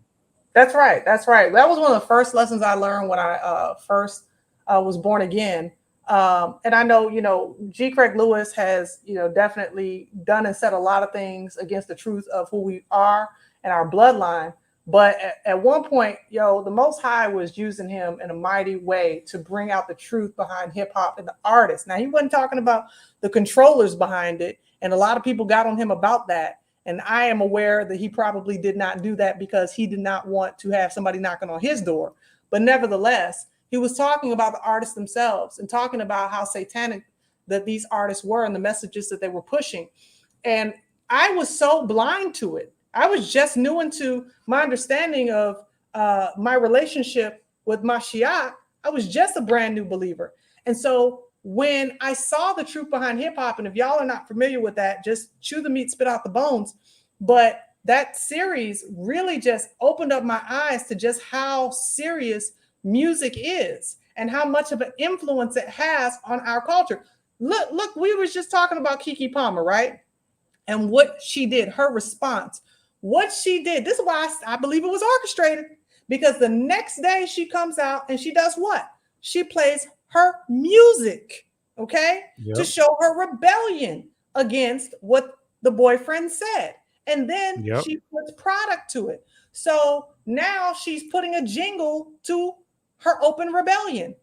That's right. That's right. That was one of the first lessons I learned when I first was born again. And I know, G. Craig Lewis has, definitely done and said a lot of things against the truth of who we are and our bloodline. But at one point, the Most High was using him in a mighty way to bring out the truth behind hip hop and the artists. Now, he wasn't talking about the controllers behind it. And a lot of people got on him about that. And I am aware that he probably did not do that because he did not want to have somebody knocking on his door. But nevertheless, he was talking about the artists themselves and talking about how satanic that these artists were and the messages that they were pushing. And I was so blind to it. I was just new into my understanding of my relationship with Mashiach. I was just a brand new believer. And so when I saw the truth behind hip hop, and if y'all are not familiar with that, just chew the meat, spit out the bones. But that series really just opened up my eyes to just how serious music is and how much of an influence it has on our culture. Look, we was just talking about Keke Palmer, right? And what she did, her response. What she did, this is why I believe it was orchestrated, because the next day she comes out and she does what? She plays her music, okay, to show her rebellion against what the boyfriend said. And then she puts product to it. So now she's putting a jingle to her open rebellion.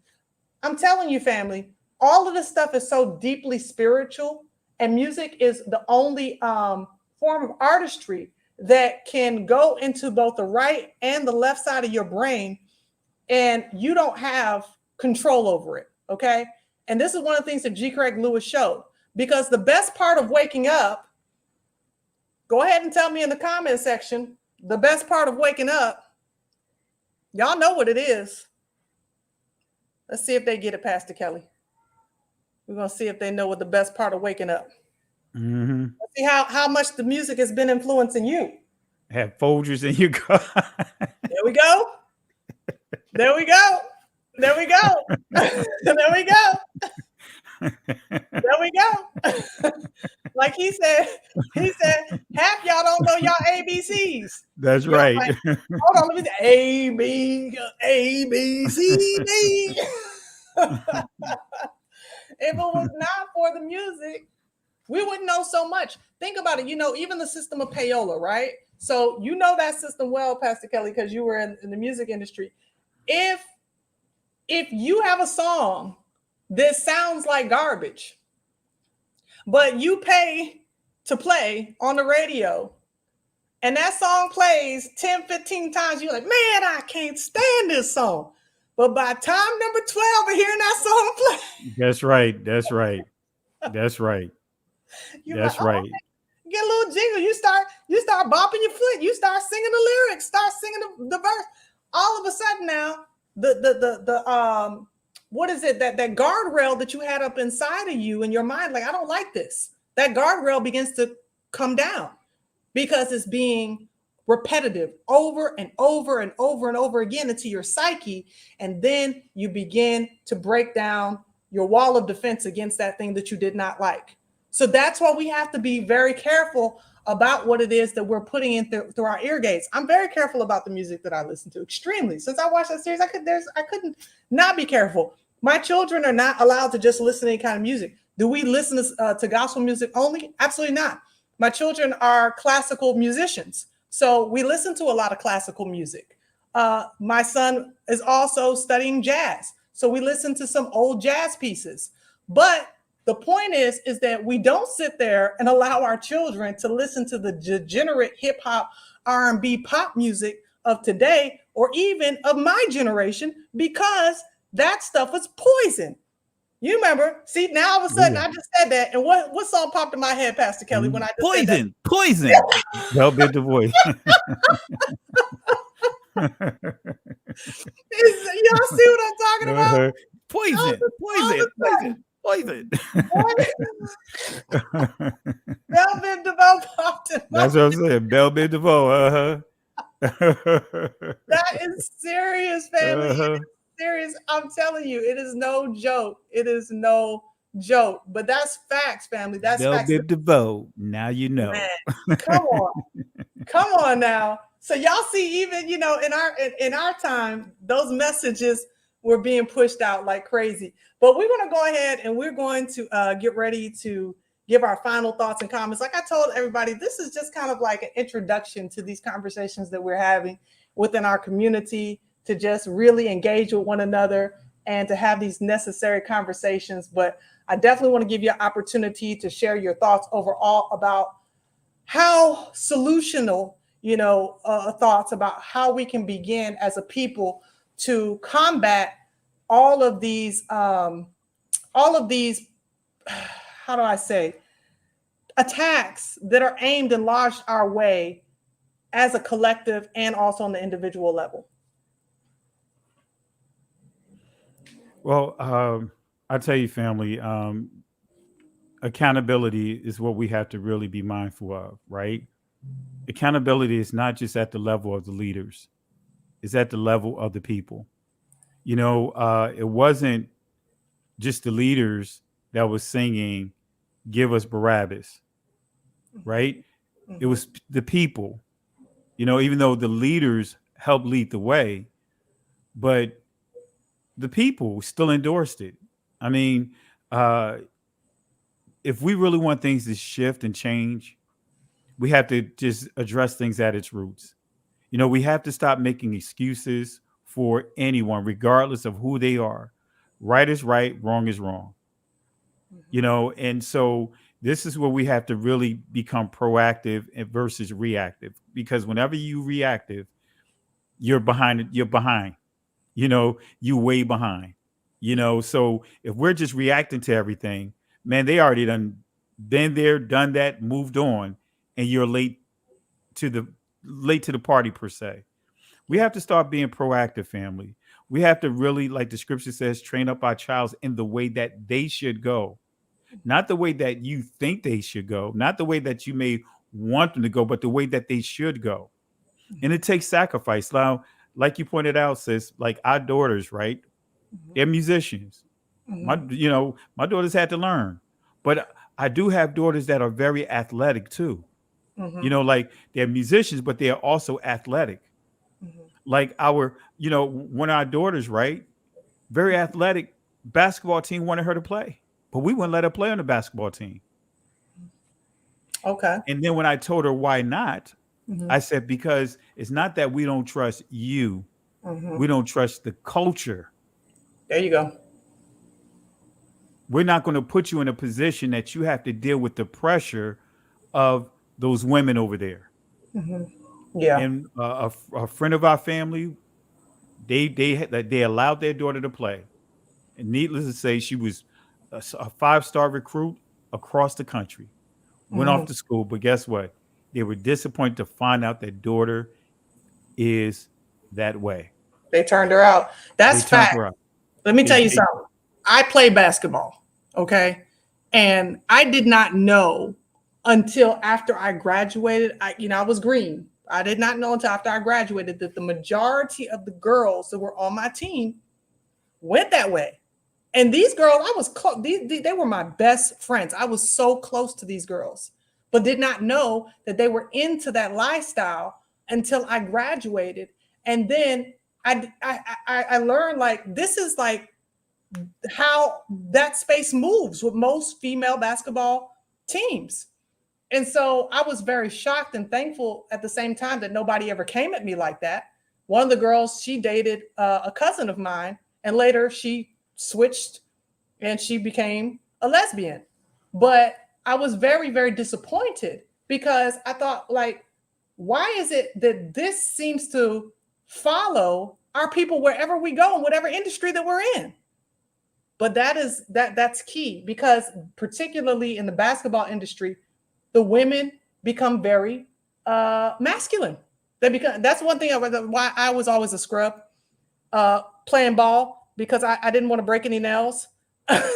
I'm telling you, family, all of this stuff is so deeply spiritual, and music is the only form of artistry that can go into both the right and the left side of your brain, and you don't have control over it, okay? And this is one of the things that G. Craig Lewis showed, because the best part of waking up, go ahead and tell me in the comment section, the best part of waking up, y'all know what it is. Let's see if they get it, Pastor Kelly. We're going to see if they know what the best part of waking up. Mm-hmm. Let's see how much the music has been influencing you. Have Folgers in your car. There we go. There we go. There we go. There we go. There we go. Like he said, half y'all don't know y'all ABCs. That's right. Like, hold on, let me say A, B, C, D. If it was not for the music, we wouldn't know so much. Think about it. Even the system of payola, right? So you know that system well, Pastor Kelly, because you were in the music industry. If you have a song that sounds like garbage, but you pay to play on the radio, and that song plays 10, 15 times, you're like, man, I can't stand this song. But by time number 12 of hearing that song play. That's right. That's right. That's right. That's right. Okay. Get a little jingle. You start bopping your foot. You start singing the lyrics. Start singing the verse. All of a sudden now, the what is it, that guardrail that you had up inside of you in your mind, like, I don't like this. That guardrail begins to come down because it's being repetitive over and over and over and over again into your psyche. And then you begin to break down your wall of defense against that thing that you did not like. So that's why we have to be very careful about what it is that we're putting in through our ear gates. I'm very careful about the music that I listen to, extremely. Since I watched that series, I couldn't not be careful. My children are not allowed to just listen to any kind of music. Do we listen to gospel music only? Absolutely not. My children are classical musicians, so we listen to a lot of classical music. My son is also studying jazz, so we listen to some old jazz pieces. But the point is that we don't sit there and allow our children to listen to the degenerate hip hop, R&B, pop music of today, or even of my generation, because that stuff is poison. You remember? See, now all of a sudden I just said that, and what song popped in my head, Pastor Kelly, when I just said that? Poison. Velvet the voice. Y'all see what I'm talking about? Poison. Velvet DeVoe popped in my That's what I'm saying. Velvet DeVoe. That is serious, family. It is serious. I'm telling you, it is no joke. It is no joke. But that's facts, family. That's facts. Velvet DeVoe. Now you know. Man, come on now. So y'all see, even in our time, those messages were being pushed out like crazy. But we're going to go ahead and we're going to get ready to give our final thoughts and comments. Like I told everybody, this is just kind of like an introduction to these conversations that we're having within our community, to just really engage with one another and to have these necessary conversations. But I definitely want to give you an opportunity to share your thoughts overall about how solutional, thoughts about how we can begin as a people to combat all of these, how do I say, attacks that are aimed and lodged our way as a collective and also on the individual level. Well, I tell you, family, accountability is what we have to really be mindful of, right? Accountability is not just at the level of the leaders, it's at the level of the people. It wasn't just the leaders that was singing, "Give us Barabbas," right? It was the people, even though the leaders helped lead the way, but the people still endorsed it. I mean, if we really want things to shift and change, we have to just address things at its roots. We have to stop making excuses for anyone, regardless of who they are. Right is right, wrong is wrong. And so this is where we have to really become proactive versus reactive, because whenever you reactive, you're behind. You way behind. So if we're just reacting to everything, man, they already done been there, done that, moved on, and you're late to the party per se. We have to start being proactive, family. We have to really, like the scripture says, train up our child in the way that they should go. Not the way that you think they should go, not the way that you may want them to go, but the way that they should go. And it takes sacrifice. Now, like you pointed out, sis, like our daughters, right? They're musicians. My daughters had to learn. But I do have daughters that are very athletic too. Like they're musicians, but they're also athletic. Like one of our daughters, right? Very athletic basketball team wanted her to play, but we wouldn't let her play on the basketball team. Okay. And then when I told her why not, I said, because it's not that we don't trust you. We don't trust the culture. There you go. We're not going to put you in a position that you have to deal with the pressure of those women over there. Yeah. And a friend of our family, they allowed their daughter to play. And needless to say, she was a 5-star recruit across the country. Went off to school, but guess what? They were disappointed to find out their daughter is that way. They turned her out. That's fact. Let me tell you something. I play basketball, okay? And I did not know until after I graduated. I was green. I did not know until after I graduated that the majority of the girls that were on my team went that way. And these girls, I was close. They were my best friends. I was so close to these girls, but did not know that they were into that lifestyle until I graduated. And then I learned, like, this is like how that space moves with most female basketball teams. And so I was very shocked and thankful at the same time that nobody ever came at me like that. One of the girls, she dated a cousin of mine, and later she switched and she became a lesbian. But I was very, very disappointed, because I thought, like, why is it that this seems to follow our people wherever we go, in whatever industry that we're in? But that's key, because particularly in the basketball industry, the women become very masculine. That's one thing why I was always a scrub playing ball, because I didn't want to break any nails.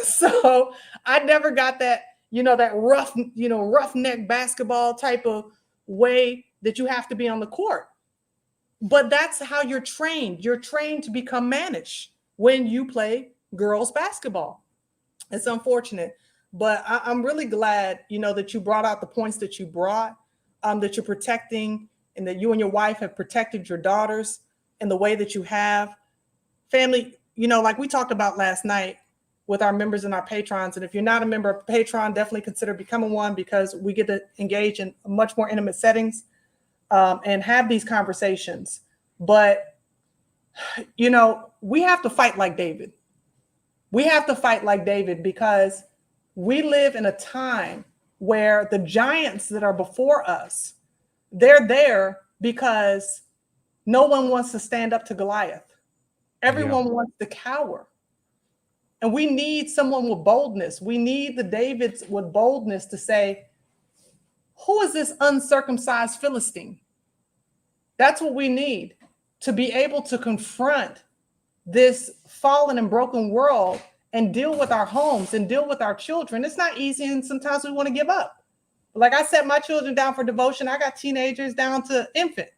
So I never got that, that roughneck basketball type of way that you have to be on the court. But that's how you're trained. You're trained to become mannish when you play girls basketball. It's unfortunate, but I'm really glad, that you brought out the points that you brought, that you're protecting, and that you and your wife have protected your daughters in the way that you have. Family, like we talked about last night, with our members and our patrons. And if you're not a member of Patreon, definitely consider becoming one, because we get to engage in much more intimate settings and have these conversations. But, you know, we have to fight like David. We have to fight like David, because we live in a time where the giants that are before us, they're there because no one wants to stand up to Goliath. Everyone wants to cower. And we need someone with boldness. We need the Davids with boldness to say, who is this uncircumcised Philistine? That's what we need, to be able to confront this fallen and broken world and deal with our homes and deal with our children. It's not easy, and sometimes we want to give up. Like, I set my children down for devotion. I got teenagers down to infant.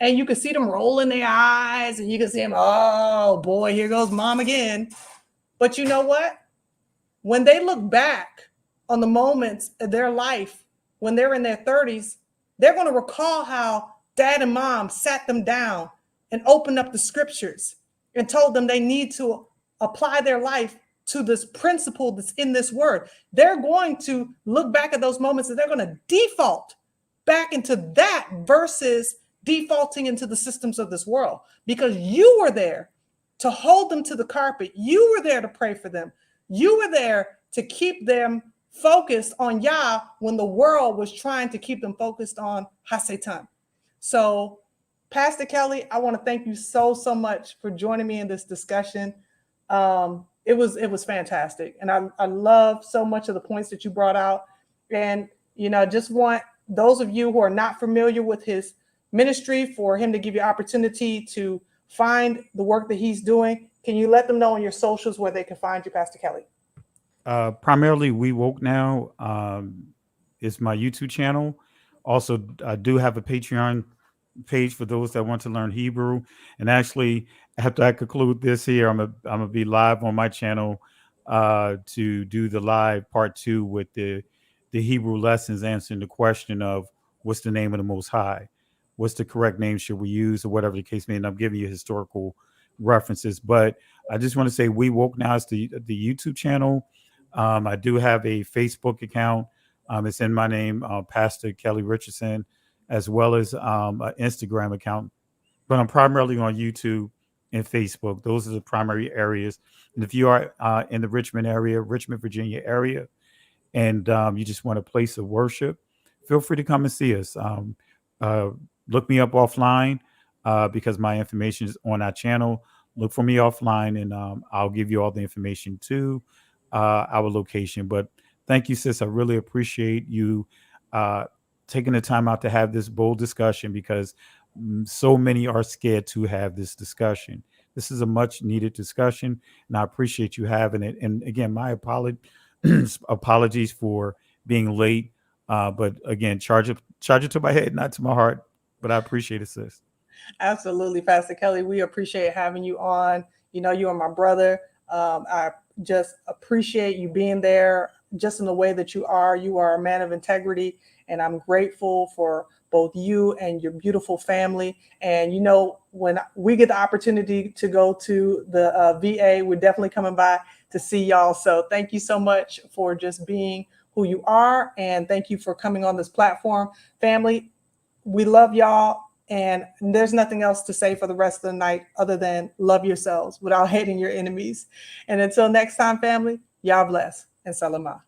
And you can see them rolling their eyes, and you can see them, oh boy, here goes mom again. But you know what? When they look back on the moments of their life, when they're in their 30s, they're going to recall how dad and mom sat them down and opened up the scriptures and told them they need to apply their life to this principle that's in this word. They're going to look back at those moments and they're going to default back into that versus defaulting into the systems of this world, because you were there to hold them to the carpet. You were there to pray for them. You were there to keep them focused on Yah when the world was trying to keep them focused on Hasatan. So, Pastor Kelly, I want to thank you so much for joining me in this discussion. It was fantastic. And I love so much of the points that you brought out. And, you know, just want those of you who are not familiar with his ministry, for him to give you opportunity to find the work that he's doing. Can you let them know on your socials where they can find you, Pastor Kelly? Primarily We Woke Now is my YouTube channel. Also, I do have a Patreon page for those that want to learn Hebrew. And actually, after I conclude this here, I'm gonna be live on my channel to do the live part 2 with the Hebrew lessons, answering the question of what's the name of the Most High, what's the correct name should we use, or whatever the case may be. And I'm giving you historical references. But I just want to say We Woke Now is the YouTube channel. I do have a Facebook account. It's in my name, Pastor Kelly Richardson, as well as an Instagram account. But I'm primarily on YouTube and Facebook. Those are the primary areas. And if you are in the Richmond, Virginia area, and you just want a place of worship, feel free to come and see us. Look me up offline because my information is on our channel. Look for me offline, and I'll give you all the information to our location. But thank you, sis. I really appreciate you taking the time out to have this bold discussion, because so many are scared to have this discussion. This is a much needed discussion, and I appreciate you having it. And again, my apologies for being late. But again, charge it to my head, not to my heart. But I appreciate it, sis. Absolutely, Pastor Kelly. We appreciate having you on. You know, you are my brother. I just appreciate you being there just in the way that you are. You are a man of integrity, and I'm grateful for both you and your beautiful family. And, you know, when we get the opportunity to go to the VA, we're definitely coming by to see y'all. So thank you so much for just being who you are. And thank you for coming on this platform. Family, we love y'all. And there's nothing else to say for the rest of the night other than love yourselves without hating your enemies. And until next time, family, y'all bless and salamah.